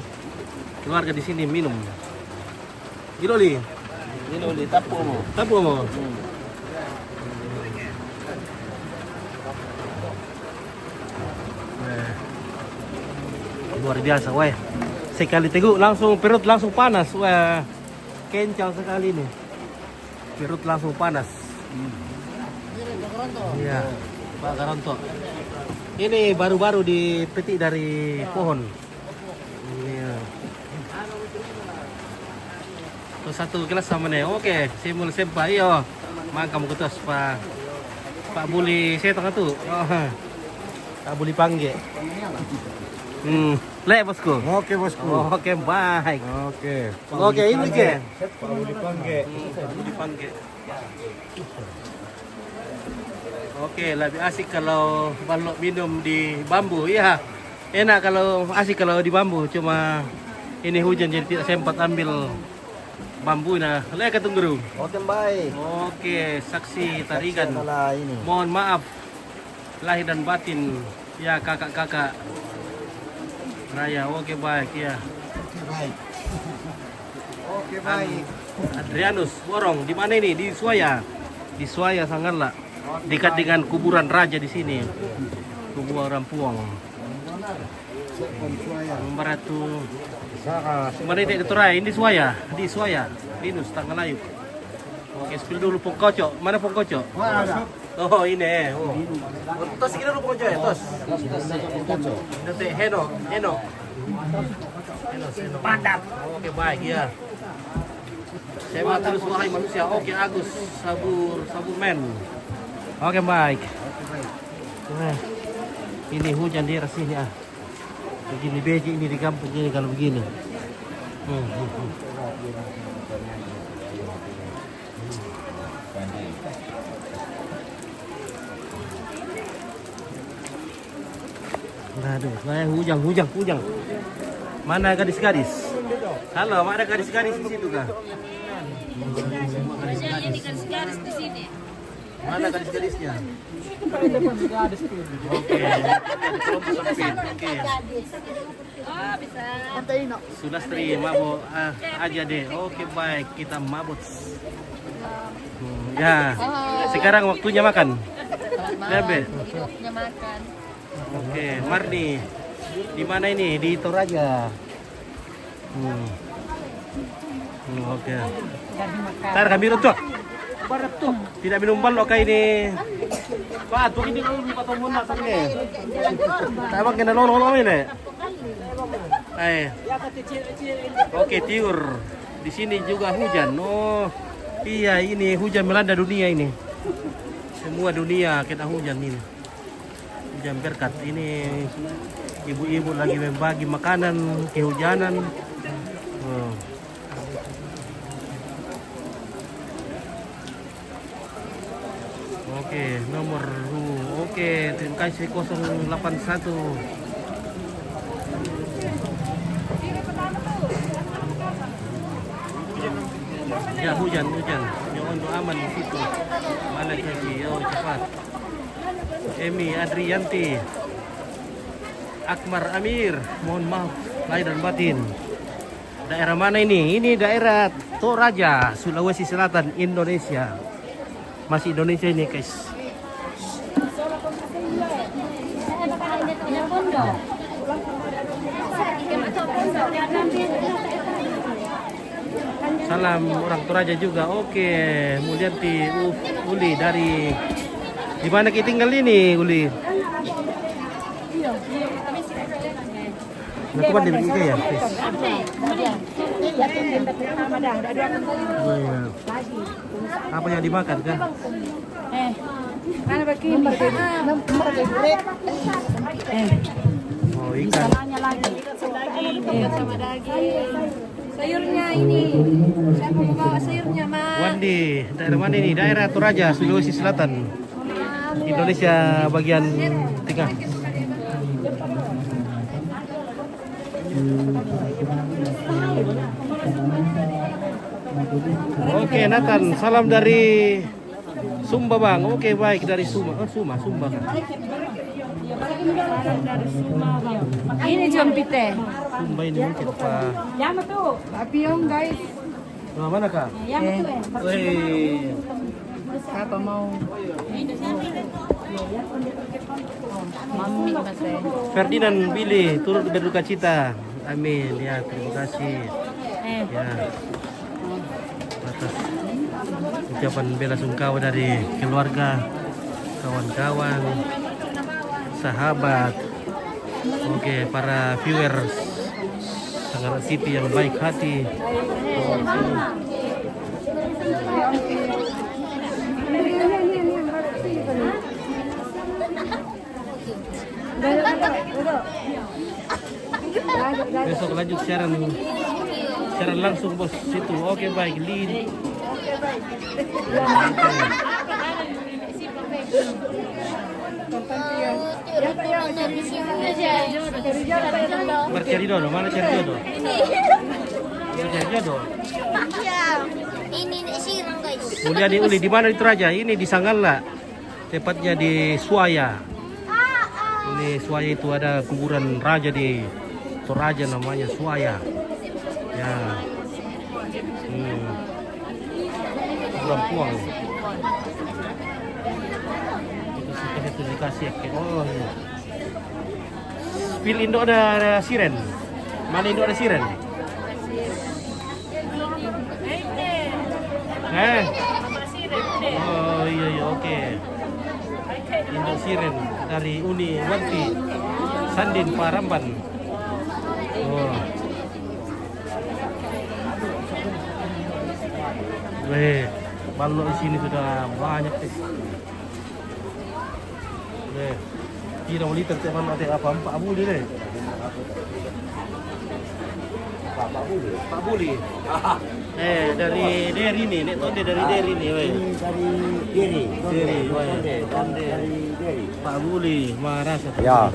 keluarga di sini minum. Giloli. Tapu mo. Luar biasa, wah. Sekali teguk langsung perut langsung panas, wah. Kencang sekali nih. Perut langsung panas. Iya, Pak Garonto. Ini baru-baru dipetik dari pohon. Iya. Terus satu gelas sama nih. Oke, simul sempa iyo. Mangkam kutus Pak. Pak Buli saya tengah tuh. Oh, Pak Buli panggil. Le bosku. Oke bosku. Oke baik. Oke ini ke. Pak Budi Pangge. Buli panggil. Oke lebih asik kalau balok minum di bambu ya. Enak kalau asik kalau di bambu. Cuma ini hujan jadi tidak sempat ambil bambu nah. Lihat ketunggu. Oke baik. Oke, saksi tarikan. Ini. Mohon maaf lahir dan batin ya kakak-kakak Raya. Oke baik ya. Baik. Oke baik. Adrianus Borong di mana ini? Di Suaya. Di Suaya Sanggala. Dekat dengan kuburan raja di sini. Kuburan Puang. Membaratu. Kemarin tidak keturai, ini di Suaya, Linus Tanggalayuk. Oke, spill dulu pongkocok. Mana pongkocok? Oh ini. Oh. Tos kita dulu pongkocok ya, tos. Nanti Heno. Padap. Oke baik ya. Saya mau terus wahai manusia. Oke Agus, sabur men. Oke baik. Nah, ini hujan di daerah sini ah. Begini beji ini di kampung ini kalau begini. Aduh, saya hujang. Mana gadis-gadis? Halo, mana gadis-gadis di situ kah? Gadis-gadis di sini. Mana gadis-gadisnya? Oke. Oh, bisa. Sulastri mabuk aja deh. Oke baik, kita mabut. Ya, sekarang waktunya makan. Lebe. Waktunya makan. Oke, Marni. Di mana ini? Di Toraja. Oke. Ntar kami runcok. Tidak minum balok kayak ini. Pak, tuh ini kalau lupa tombol nak ini. Abang kena lolo ini. Oke, tiur. Di sini juga hujan. Oh, iya ini hujan melanda dunia ini. Semua dunia kena hujan ini. Hujan berkat ini. Ibu-ibu lagi membagi makanan kehujanan. Oh. Oke, nomor oke, terima kasih 081. Ya hujan. Ya untuk aman di situ. Mana lagi? Oh cepat. Emi Adrianti, Akmar Amir, mohon maaf lahir dan batin. Daerah mana ini? Ini daerah Toraja, Sulawesi Selatan, Indonesia. Masih Indonesia ini guys. Salam orang Toraja juga. Oke, Mulyanti Uli dari di mana kita tinggal ini Uli? Nah, kemana di Bika ya? Apa yang dimakan kah? Mana begini? Oh ikan. Sama daging. Sayurnya ini. Siapa mau bawa sayurnya, Mas? Wandi, daerah mana ini? Daerah Toraja, Sulawesi Selatan, Indonesia bagian tengah. Oke, Nathan, salam dari Sumba Bang. Oke, baik dari Sumba. Oh, Sumba kan. Ini jompite. Sumba ini mungkin Pak. Yang itu, apiong guys. Nah, mana Kak? Yang itu Wih. Apa mau? Mami mas. Ferdinand Billy turut berduka cita. Amin ya, terima kasih. Ya. Atas ucapan bela sungkawa dari keluarga, kawan-kawan, sahabat. Oke, para viewers Sanggala TV yang baik hati. Besok lanjut siaran langsung bos situ. Oke baik, Lin. Bercari dodo, mana cari dodo? Cari dodo. Iya. Ini sirang guys. Mulia di Uli, di mana itu Raja? Ini di Sanggala. Tepatnya di Suaya. Ini Suaya itu ada kuburan raja di Toraja namanya Suaya. Ya. Kuburan Puang. Itu dikasih. Oh iya. Pil Indo ada siren. Mana Indo ada siren? Oh iya oke. Indo siren dari Uni Wanti Sandin Paramban. Oh. Weh, balok di sini sudah banyak deh. Weh, kira mau liter tiap mana ada apa? Pak Buli deh. Pak Buli. Dari Deri nih, nek tonde dari Deri nih, weh. Dari Deri. Tonde. Pak Buli, marah satu. Ya.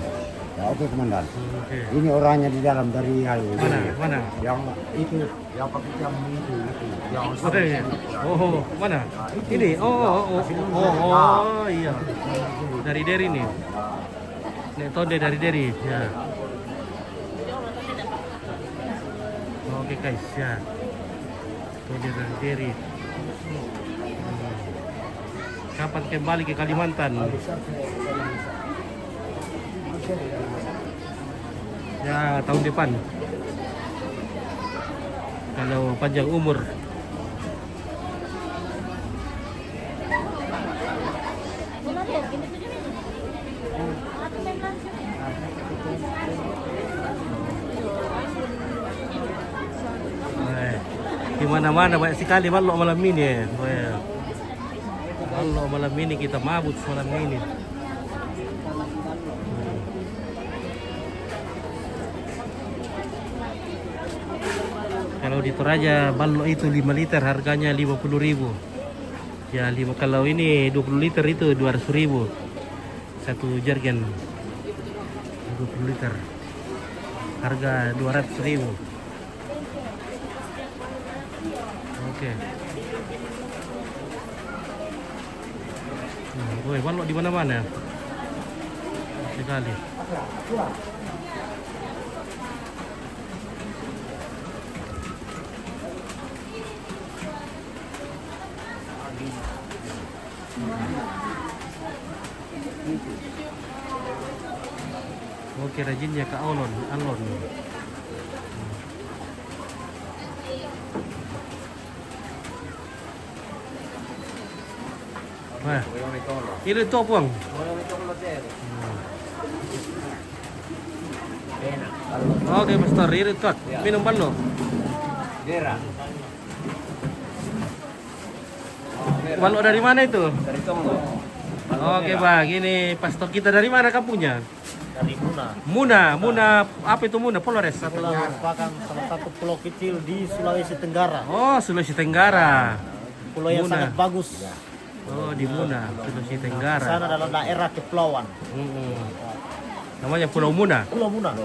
Ya oke komandan. Ini orangnya di dalam dari Mana? Yang itu, yang pakai jam itu. Yang Oh, mana? Ini. Oh, iya. Dari Deri nih. Nek tonde dari Deri, ya. Oke guys, ya. Tonde dari Deri. Kapan kembali ke Kalimantan? Ya, tahun depan. Kalau panjang umur. Di mana-mana banyak sekali balok malam ini. Balok malam ini kita mabut malam ini. Kalau di Toraja balok itu 5 liter harganya 50.000. Ya, kalau ini 20 liter itu 200.000. Satu jergen 20 liter. Harga 200.000. Oke. Woi, balok di mana-mana. Sekali. Oke, rajinnya ke alon. Wah, ini tuh Puang. Oke, Pastor, ini tuh minum balok. Balok dari mana itu? Dari Congo. Oke, Bang. Ini pastor kita dari mana kampungnya? Dari Muna. Muna apa itu Muna? Polores atau merupakan salah satu pulau kecil di Sulawesi Tenggara. Oh, Sulawesi Tenggara. Pulau yang Muna. sangat bagus. Oh, di Muna, Sulawesi Tenggara. Di sana adalah daerah kepulauan. Namanya Pulau Muna. Pulau Muna.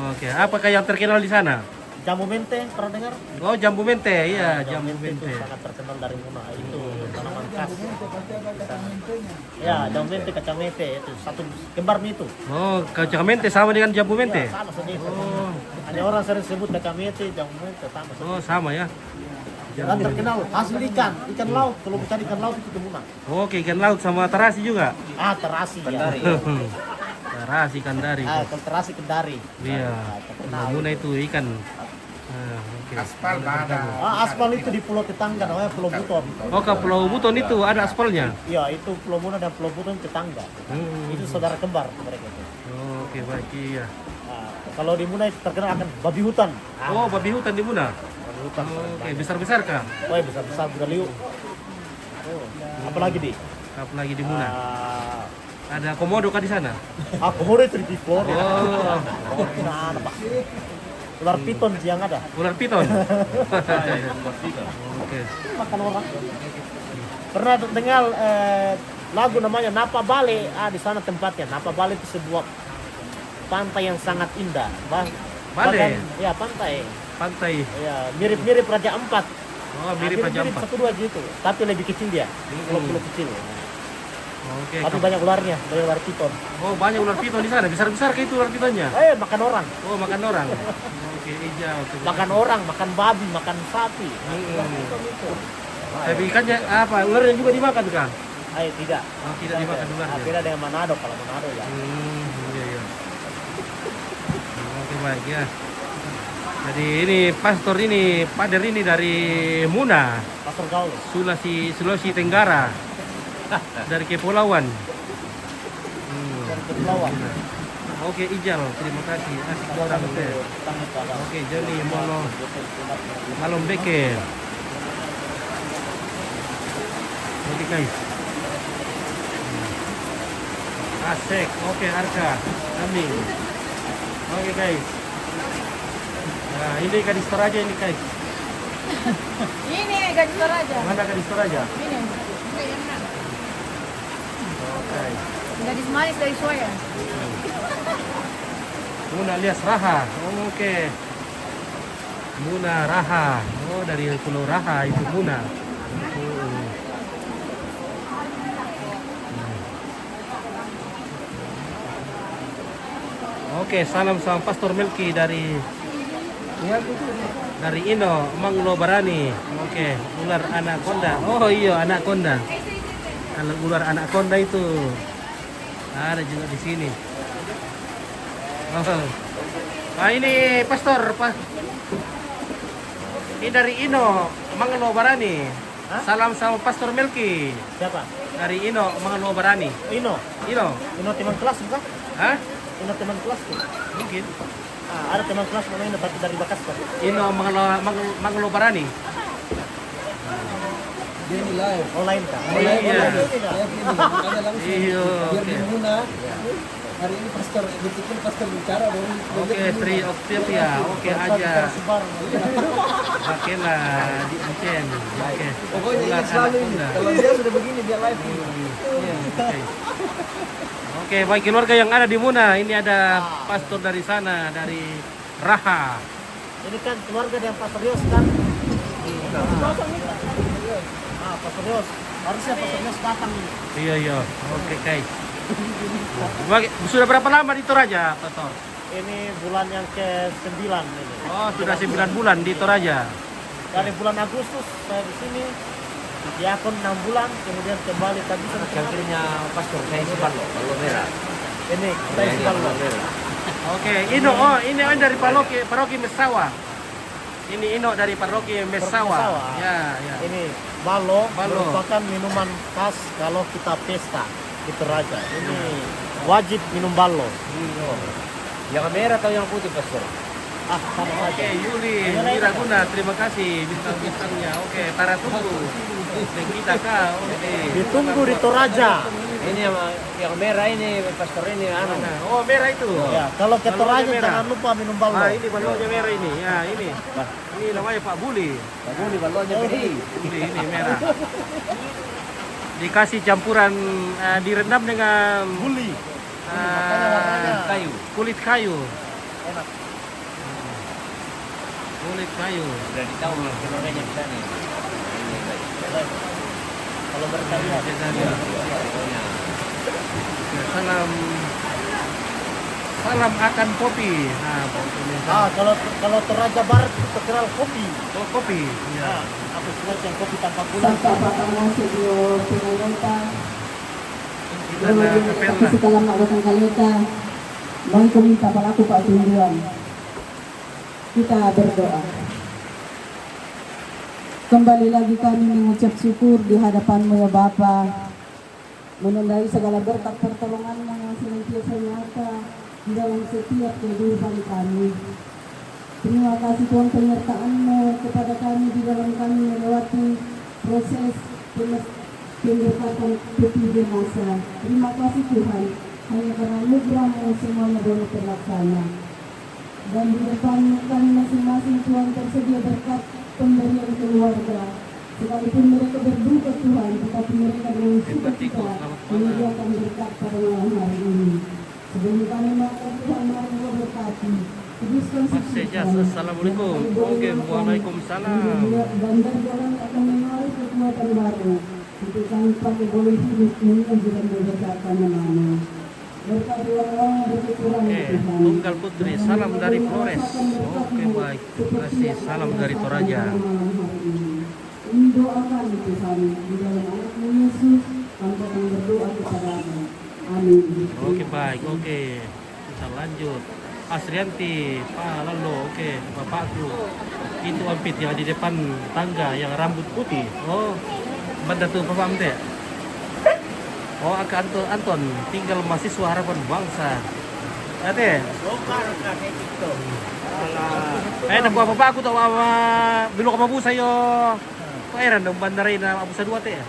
Oke, apakah yang terkenal di sana? Jambu mente, pernah dengar? Oh, jambu mente, iya, jambu Itu mente. sangat terkenal dari Muna. Itu tanaman khas. Ya, jambu mente, kacang mente itu satu kembar itu. Oh, kacang mente sama dengan jambu mente. Ya, sama sejenis. Oh. Hanya orang sering sebut kacang mente, jambu mente sama. Oh, sama ya. Dan terkenal hasil ikan laut. Kalau mencari ikan laut itu ke Muna. Oke, ikan laut sama terasi juga. Terasi ya. Terasi Kendari. Kalau terasi Kendari. Iya. Muna itu ikan. Oke. Aspal itu di pulau tetangga namanya Pulau Buton. Oh, ke Pulau Buton itu ada aspalnya? Iya, itu Pulau Muna dan Pulau Buton tetangga. Itu saudara kembar mereka itu. Oke, baik, iya. Kalau di Muna itu terkenal akan babi hutan. Oh, babi hutan di Muna? Babi hutan. Oke, besar-besar kah? Oh, besar-besar, budaliu. Apalagi di? Apalagi di Muna? Ada komodo kah di sana? Komodo itu di Florida. Oh. Nah, Pak. Ular piton sih yang ada. Ular piton. Oke. Makan orang. Pernah dengar lagu namanya Napa Bale? Di sana tempatnya. Napa Bale itu sebuah pantai yang sangat indah. Bale? Ya, pantai. Pantai. Ya, mirip-mirip Raja Ampat. Oh, mirip Raja Ampat. Satu dua gitu. Tapi lebih kecil dia. Pulau kecil. Oke. Tapi banyak ularnya, banyak ular piton. Oh, banyak ular piton di sana. Besar-besar kayak itu ular pitonnya. Makan orang. Oh, makan orang. Oke, hijau. Makan orang, makan babi, makan sapi. Tapi ikannya apa? Ularnya juga dimakan kan? Tidak. Oh, tidak dimakan ularnya. Beda dengan Manado, kalau Manado ya. Iya. Oke, baik ya. Jadi ini pastor ini, pader ini dari Muna. Pastor Gaul. Sulawesi Tenggara. Dari Kepulauan. Dari Kepulauan. Oke, Ijal, terima kasih. Asik orang deh. Oke, Joni Malom Beke. Oke, guys. Asik. Oke, Arka. Amin. Oke, guys. Nah, ini Gadis Toraja ini, guys. Ini Gadis Toraja. Mana Gadis Toraja? Ini. Oke. Gadis manis dari Soya. Muna alias Raha. Oke. Muna Raha. Oh, dari Pulau Raha itu Muna. Oke, salam sama Pastor Melki dari Ino, Manglo Barani. Oke, ular anaconda. Oh iya, anaconda. Kalau ular anaconda itu ada juga di sini. Oh. Nah, ini Pastor, ini dari Ino, Manglo Barani. Salam sama Pastor Melki. Siapa? Dari Ino, Manglo Barani. Ino teman kelas bukan? Hah? Ino teman kelas tuh. Mungkin. Ada teman kelas namanya Ino tapi dari Makassar. Ino Manglo Barani. Dia ini live. Online kah? Iya. Iya. Biar Oke. di Muna. Hari ini pastor bikin pastor bicara baru. Oke, Tri Octavia. Oke aja. Okelah di Aceh. Oke. Pokoknya Ular ini selalu ini. anaconda. Kalau dia sudah begini dia live. Oke. Oke, baik keluarga yang ada di Muna, ini ada pastor dari sana, dari Raha. Ini kan keluarga yang Pastor Yos kan? Pastor Yos. Harusnya Pastor Yos datang ini. Iya. Oke, guys. Sudah berapa lama di Toraja, Pastor? Ini bulan yang ke-9 ini. Oh, sudah 9 bulan di Toraja. Dari bulan Agustus saya di sini. Diakon 6 bulan, kemudian kembali tadi sama Akhirnya pastor saya si Ballo merah. Ini saya si Ballo. Oke, ini dari paroki Mesawa. Ini Ino dari paroki Mesawa. Ya. Ini Ballo merupakan minuman khas kalau kita pesta di Toraja. Ini wajib minum Ballo. Yang merah atau yang putih pastor? Sama Oke, Yuli Miraguna, terima kasih bintang-bintangnya. Oke, para tunggu. Dan kita kah? Oke. Ditunggu di Toraja. Ini yang merah ini pastor ini Oh, merah itu. Ya, kalau ke Toraja merah. jangan lupa minum Ballo. Ini balonnya merah ini. Ya, ini. Ini namanya Pak Buli. Pak Buli balonnya gede. Ini merah. Dikasih campuran direndam dengan Buli. Kayu. Kulit kayu. Enak. Kulit kayu. Sudah ditahu keluarganya di sana. Kalau mereka lihat. Salam akan kopi. Nah, Kalau Toraja Barat itu terkenal kopi. oh, kopi. Ya. Apa semacam kopi tanpa gula. Kita ada kapela. Setelah melakukan kalita, mau minta pelaku Pak Tunduan. Kita berdoa. Kembali lagi kami mengucap syukur di hadapan-Mu ya Bapa, menandai segala berkat pertolongan yang senantiasa nyata di dalam setiap kehidupan kami. Terima kasih Tuhan penyertaan-Mu kepada kami di dalam kami melewati proses pemberkatan peti jenazah. Terima kasih Tuhan, hanya karena anugerah-Mu semuanya boleh terlaksana. Dan di depan kami masing-masing Tuhan tersedia berkat pemberian keluarga. Sekalipun mereka berduka Tuhan, tetapi mereka dengan sukacita menyediakan berkat pada malam hari ini. Sebelum kami makan Tuhan, mari Engkau berkati. Kuduskan Sejas, Assalamualaikum. Oke, Waalaikumsalam. Dan berjalan akan menarik kekuatan baru. Untuk kami pakai boleh hidup menuju dan memberkati nama-Mu. Berkati orang-orang yang berkekurangan Tuhan. Tunggal Putri, salam dari Flores. Oke, baik. Terima kasih. Salam dari Toraja. Ini doakan Tuhan di dalam anak-Mu Yesus, kami akan berdoa kepada-Mu. Amin. Oke, baik. Oke. Kita lanjut. Asrianti, Pak Lalo, oke, bapakku. Itu Ampit yang di depan tangga yang rambut putih. Oh, benda tuh Bapak Amte. Oh, Kak Anton, tinggal mahasiswa Harapan Bangsa. Ate. Nak buat apa aku tahu apa belum kamu bu saya. Kok eran dong bandarin Abu Sadua teh.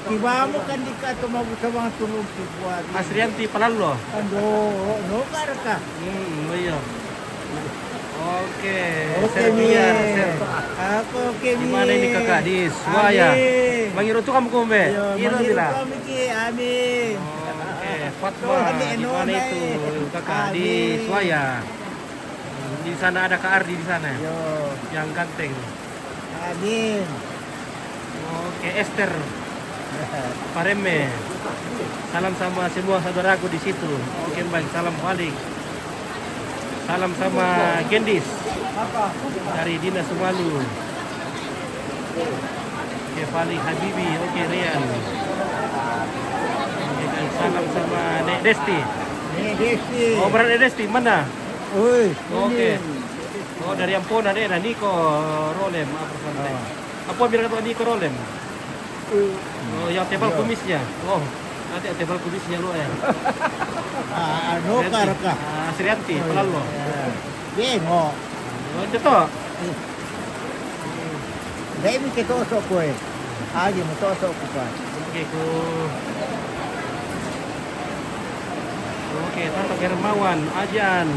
Kibamu kan dikato mabusawang tulong buat. Asrianti Palalo. No karaka. Iya. Oke. Oke, Serbian. Aku oke ni. Gimana ini kakak di Suaya? Mangiru tu kamu kumbe? Iya tidak. Amin. Oke, Fatma. Gimana itu kakak di Suaya? Di sana ada Kak Ardi di sana. Yang ganteng. Amin. Oke, Esther. Pareme. Salam sama semua saudaraku di situ. Oke, baik. Salam balik. Salam sama Gendis dari Dina Sumalu. Oke, Fali Habibi. Oke, Rian. Oke, dan salam sama Nek Desti. Nek Desti. Oh, berada Nek Desti mana? Oke. Oh, dari Ampona deh, Niko Rolem. Apa santai? Apa bilang kata Niko Rolem? Oh, yang tebal kumisnya. Oh, nanti tebal kumisnya lo ya. Ano karaka? Asrianti, pelalo. Demo. Oh, itu. Demi ketosok ko eh. Aji mo tosok ko pa. Oke, Oke, Tante Hermawan, Ajan,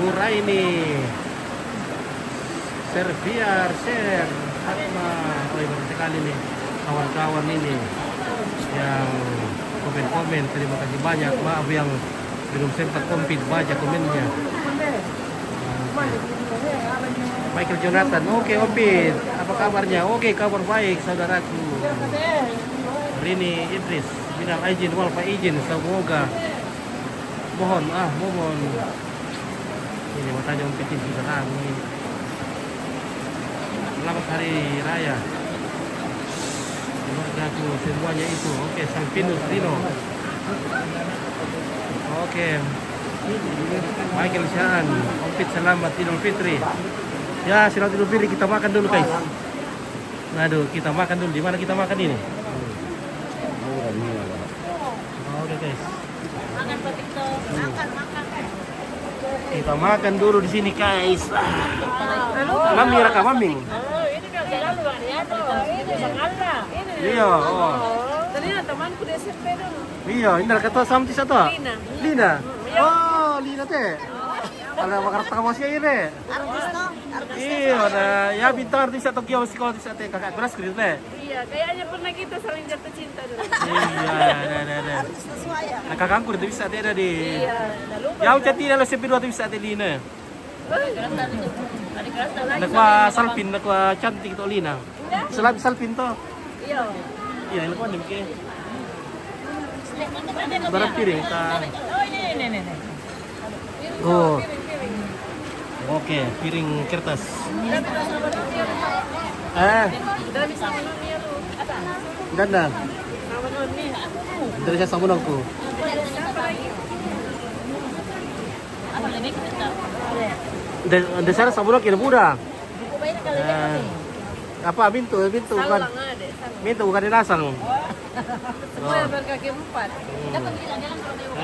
Nuraini, Serviar, Ser, Fatma. Oh, baru sekali nih kawan-kawan ini yang komen-komen. Terima kasih banyak. Maaf yang belum sempat komplit baca komennya. Michael Jonathan, oke Opit, apa kabarnya? Oke, kabar baik saudaraku. Rini Idris, minal izin wal faizin, semoga mohon ini matanya Opit ini terang ini. Selamat hari raya keluargaku semuanya itu. Oke, Sang Pinus Rino. Oke, Michael Shaan, Opit selamat Idul Fitri. Ya, selamat Idul Fitri, kita makan dulu guys. Aduh, kita makan dulu. Di mana kita makan ini? Oke guys. Kita makan dulu di sini guys. Mami raka maming. Iya, oh. Tadi temanku di SMP dulu. Iya, ini kata samti satu. Lina. Oh, Lina teh. Ada bakar tamas ya ini. Iya, ada ya bintang artis atau Tokyo sekolah artis atau kakak kelas gitu teh. Iya, kayaknya pernah kita saling jatuh cinta dulu. Iya, ada. Nah, kakakku itu bisa ada di. Iya, Ya ucap tidak SMP 2 bisa ada Lina. Nakwa Salpin, nakwa cantik itu Lina. Selain Salpin toh. Iya. Iya, ini kan demikian. Barang piring ta. Oh, ini. Oh. Oke, piring kertas. Udah bisa menunya lu. Ganda. Sama noni. Dari saya sabun aku. Siapa lagi? Apa lagi kita? Dari sana sabun aku yang muda. Apa bintu bukan? Bintu bukan dinasang. Semua yang berkaki empat.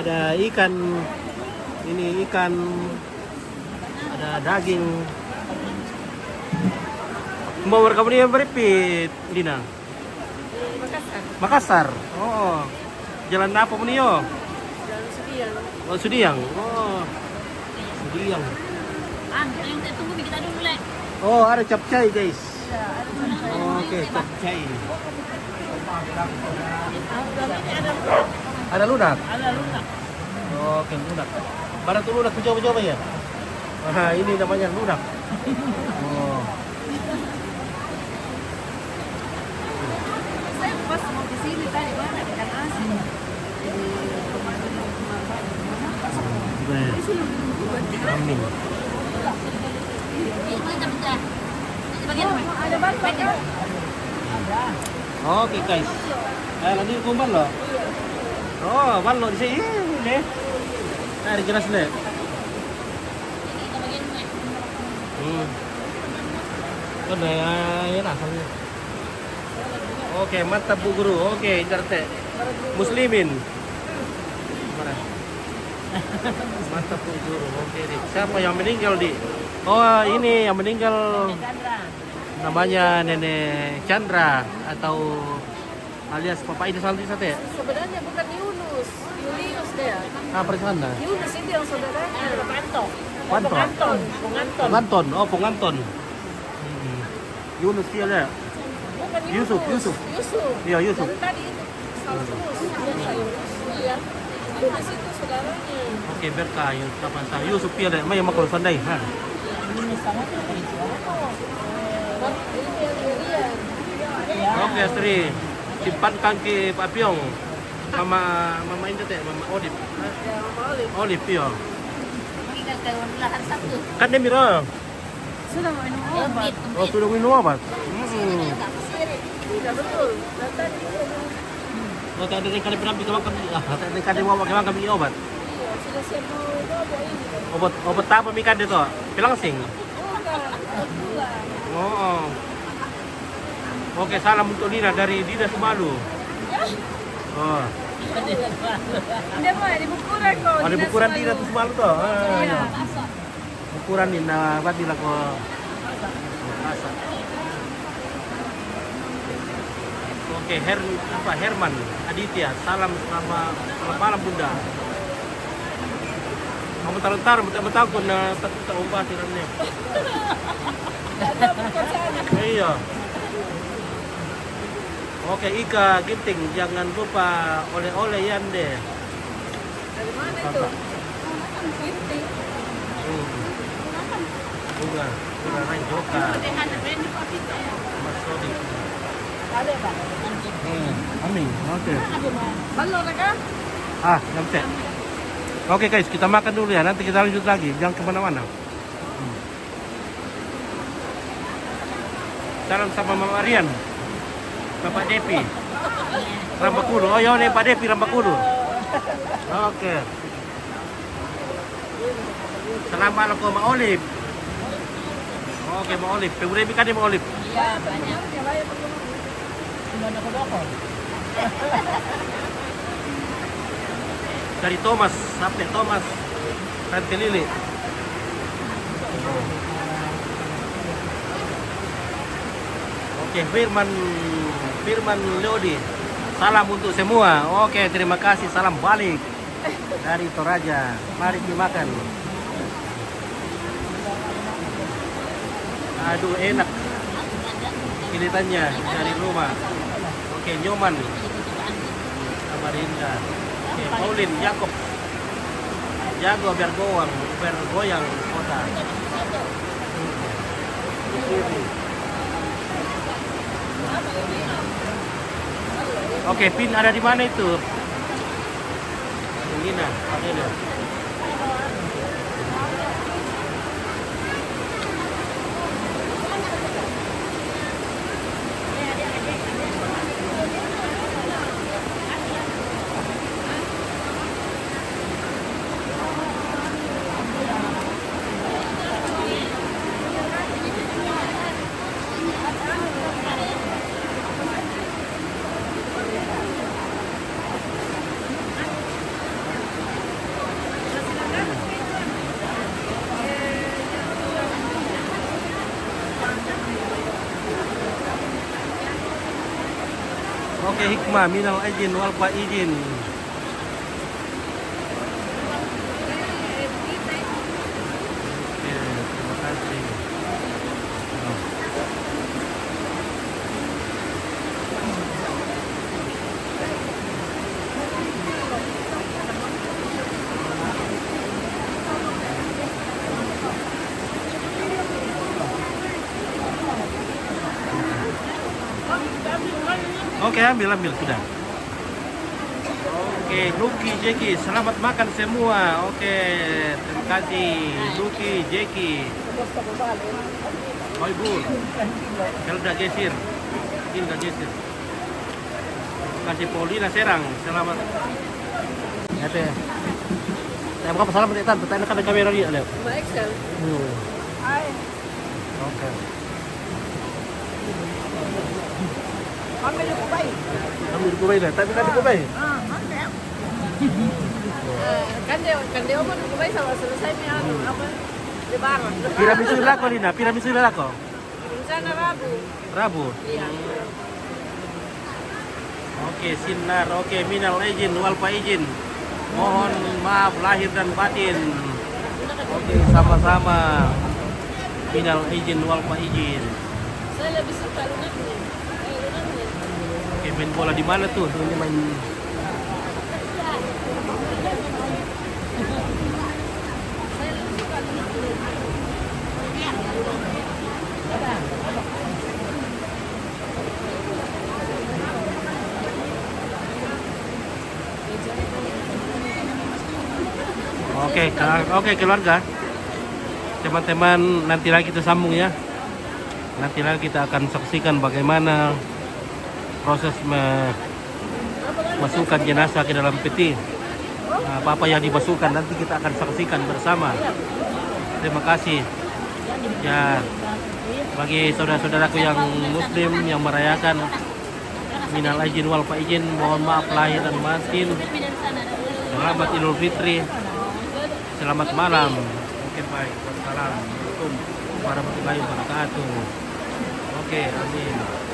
Ada ikan. Ini ikan. Ada daging. Mau kamu nih beripit, Lina? Makassar. Makassar. Oh. Jalan apa nih yo? Jalan Sudiang. Oh, Sudiang. Oh. Sudiang. Yang tunggu kita dulu, Le. Oh, ada capcay, guys. Ya, ada sampai. Oke, capcay. Ada Ada lunak. Ada lunak. Oke, lunak. Mana tuh lunak? Coba-coba ya. Nah, ini namanya lunak. Oh. Saya pas mau ke sini tadi banyak ikan asin. Amin. Ada banyak. Oke, guys. Nanti kumpul loh. Oh, ballo di sini nih. Nah, jelas deh. Kan ya asalnya. Oke, mantap Bu Guru. Oke, interte. Muslimin. Mana? Mantap Bu Guru. Oke, Dik. Siapa yang meninggal, Di? Oh, ini yang meninggal. Namanya Nenek Chandra atau alias Papa Ida Santi Sate. Sebenarnya bukan Yunus, Julius dia. Apa di sana? Yunus itu yang saudaranya. Panto. Panton. Penganton. Oh, penganton. Yunus dia deh. Bukan Yusuf. Yusuf. Iya, Yusuf. Dari tadi itu Yunus. Iya. Yunus itu saudaranya. Oke, berkah Yusuf kapan sah. Yusuf dia deh. Mai makul sandai. Ha. Oke, Astri. Simpankan ke Pak Piong. Mama ini teh, Mama Odip. Ya, Mama Odip ya. Kita ke lahan satu. Kan dia mira. Sudah mau minum obat. Oh, sudah minum obat. Tidak betul. Dan tadi Oh, tak ada yang kali penampi kami. Tak ada yang kali bawa kami obat. iya, sudah siap mau coba ini. Obat apa mikan itu? Pelangsing. Bukan, bulan. Oh. Oke, salam untuk Dina dari Dina Sumalu. Oh. Dia mau di Bukuran kok. Ada bukuran Dina Sumalu tuh. Iya. Bukuran Dina berarti lah kok. Oke, Herman Aditya, salam selamat malam Bunda. Kamu taruh betul pun tak ubah tiranya. Iya. Oke, Ika Ginting, jangan lupa oleh-oleh Yande. Dari mana itu? Ginting. Bunga lain Joka. Mas Sodi. Ada Pak. Amin. Oke. Ballo mereka? Nyampe. Oke guys, kita makan dulu ya. Nanti kita lanjut lagi. Jangan kemana-mana. Salam sama Mama Arian, Bapak Depi, Rambakulu. Oh iya nih Pak Depi Rambakulu. Oke. Selamat malam Ma Olip. Oke Ma Olip. Februari kan Ma Olip. Iya, banyak. Dari Thomas, sampai Thomas, Tante Lili. Oke, Firman Leodi. Salam untuk semua. Oke, terima kasih. Salam balik dari Toraja. Mari dimakan. Aduh, enak kelihatannya dari rumah. Oke, Nyoman, Samarinda. Oke, Paulin, Jakob, jago bergoyang kota. Oke, pin ada di mana itu? Lina, ada ya. Oke, hikmah minal aidin wal faizin. Oke, terima kasih. Oke, ambil sudah. Oke, Lucky, Jeki, selamat makan semua. Oke, terima kasih Lucky, Jeki. Oh ibu, kalau udah gesir, ini udah gesir. Terima kasih Paulina Serang, selamat. Ya teh. Saya bukan salam dari tante, tanya kan kamera dia lihat. Baik sekali. Oke. Ambil di Kubai. Ambil di Kubai lah, tapi kan di Kubai. Mantap. Kan dia omong di Kubai sama selesai nih apa? Lebaran. Tiramisu lako Lina, tiramisu lako. Rencana Rabu. Rabu. Iya. Oke, sinar. Oke, minal aidin wal faizin. Mohon maaf lahir dan batin. Oke, sama-sama. Minal aidin wal faizin. Saya lebih suka lunaknya. Oke, main bola di mana tuh? Ini main. Oke, keluarga. Teman-teman, nanti lagi kita sambung ya. Nanti lagi kita akan saksikan bagaimana proses memasukkan jenazah ke dalam peti. Apa-apa yang dimasukkan nanti kita akan saksikan bersama. Terima kasih. Ya, bagi saudara-saudaraku yang muslim yang merayakan minal aidin wal faizin, mohon maaf lahir dan batin. Selamat Idul Fitri. Selamat malam. Oke, baik. Wassalamualaikum warahmatullahi wabarakatuh. Oke, amin.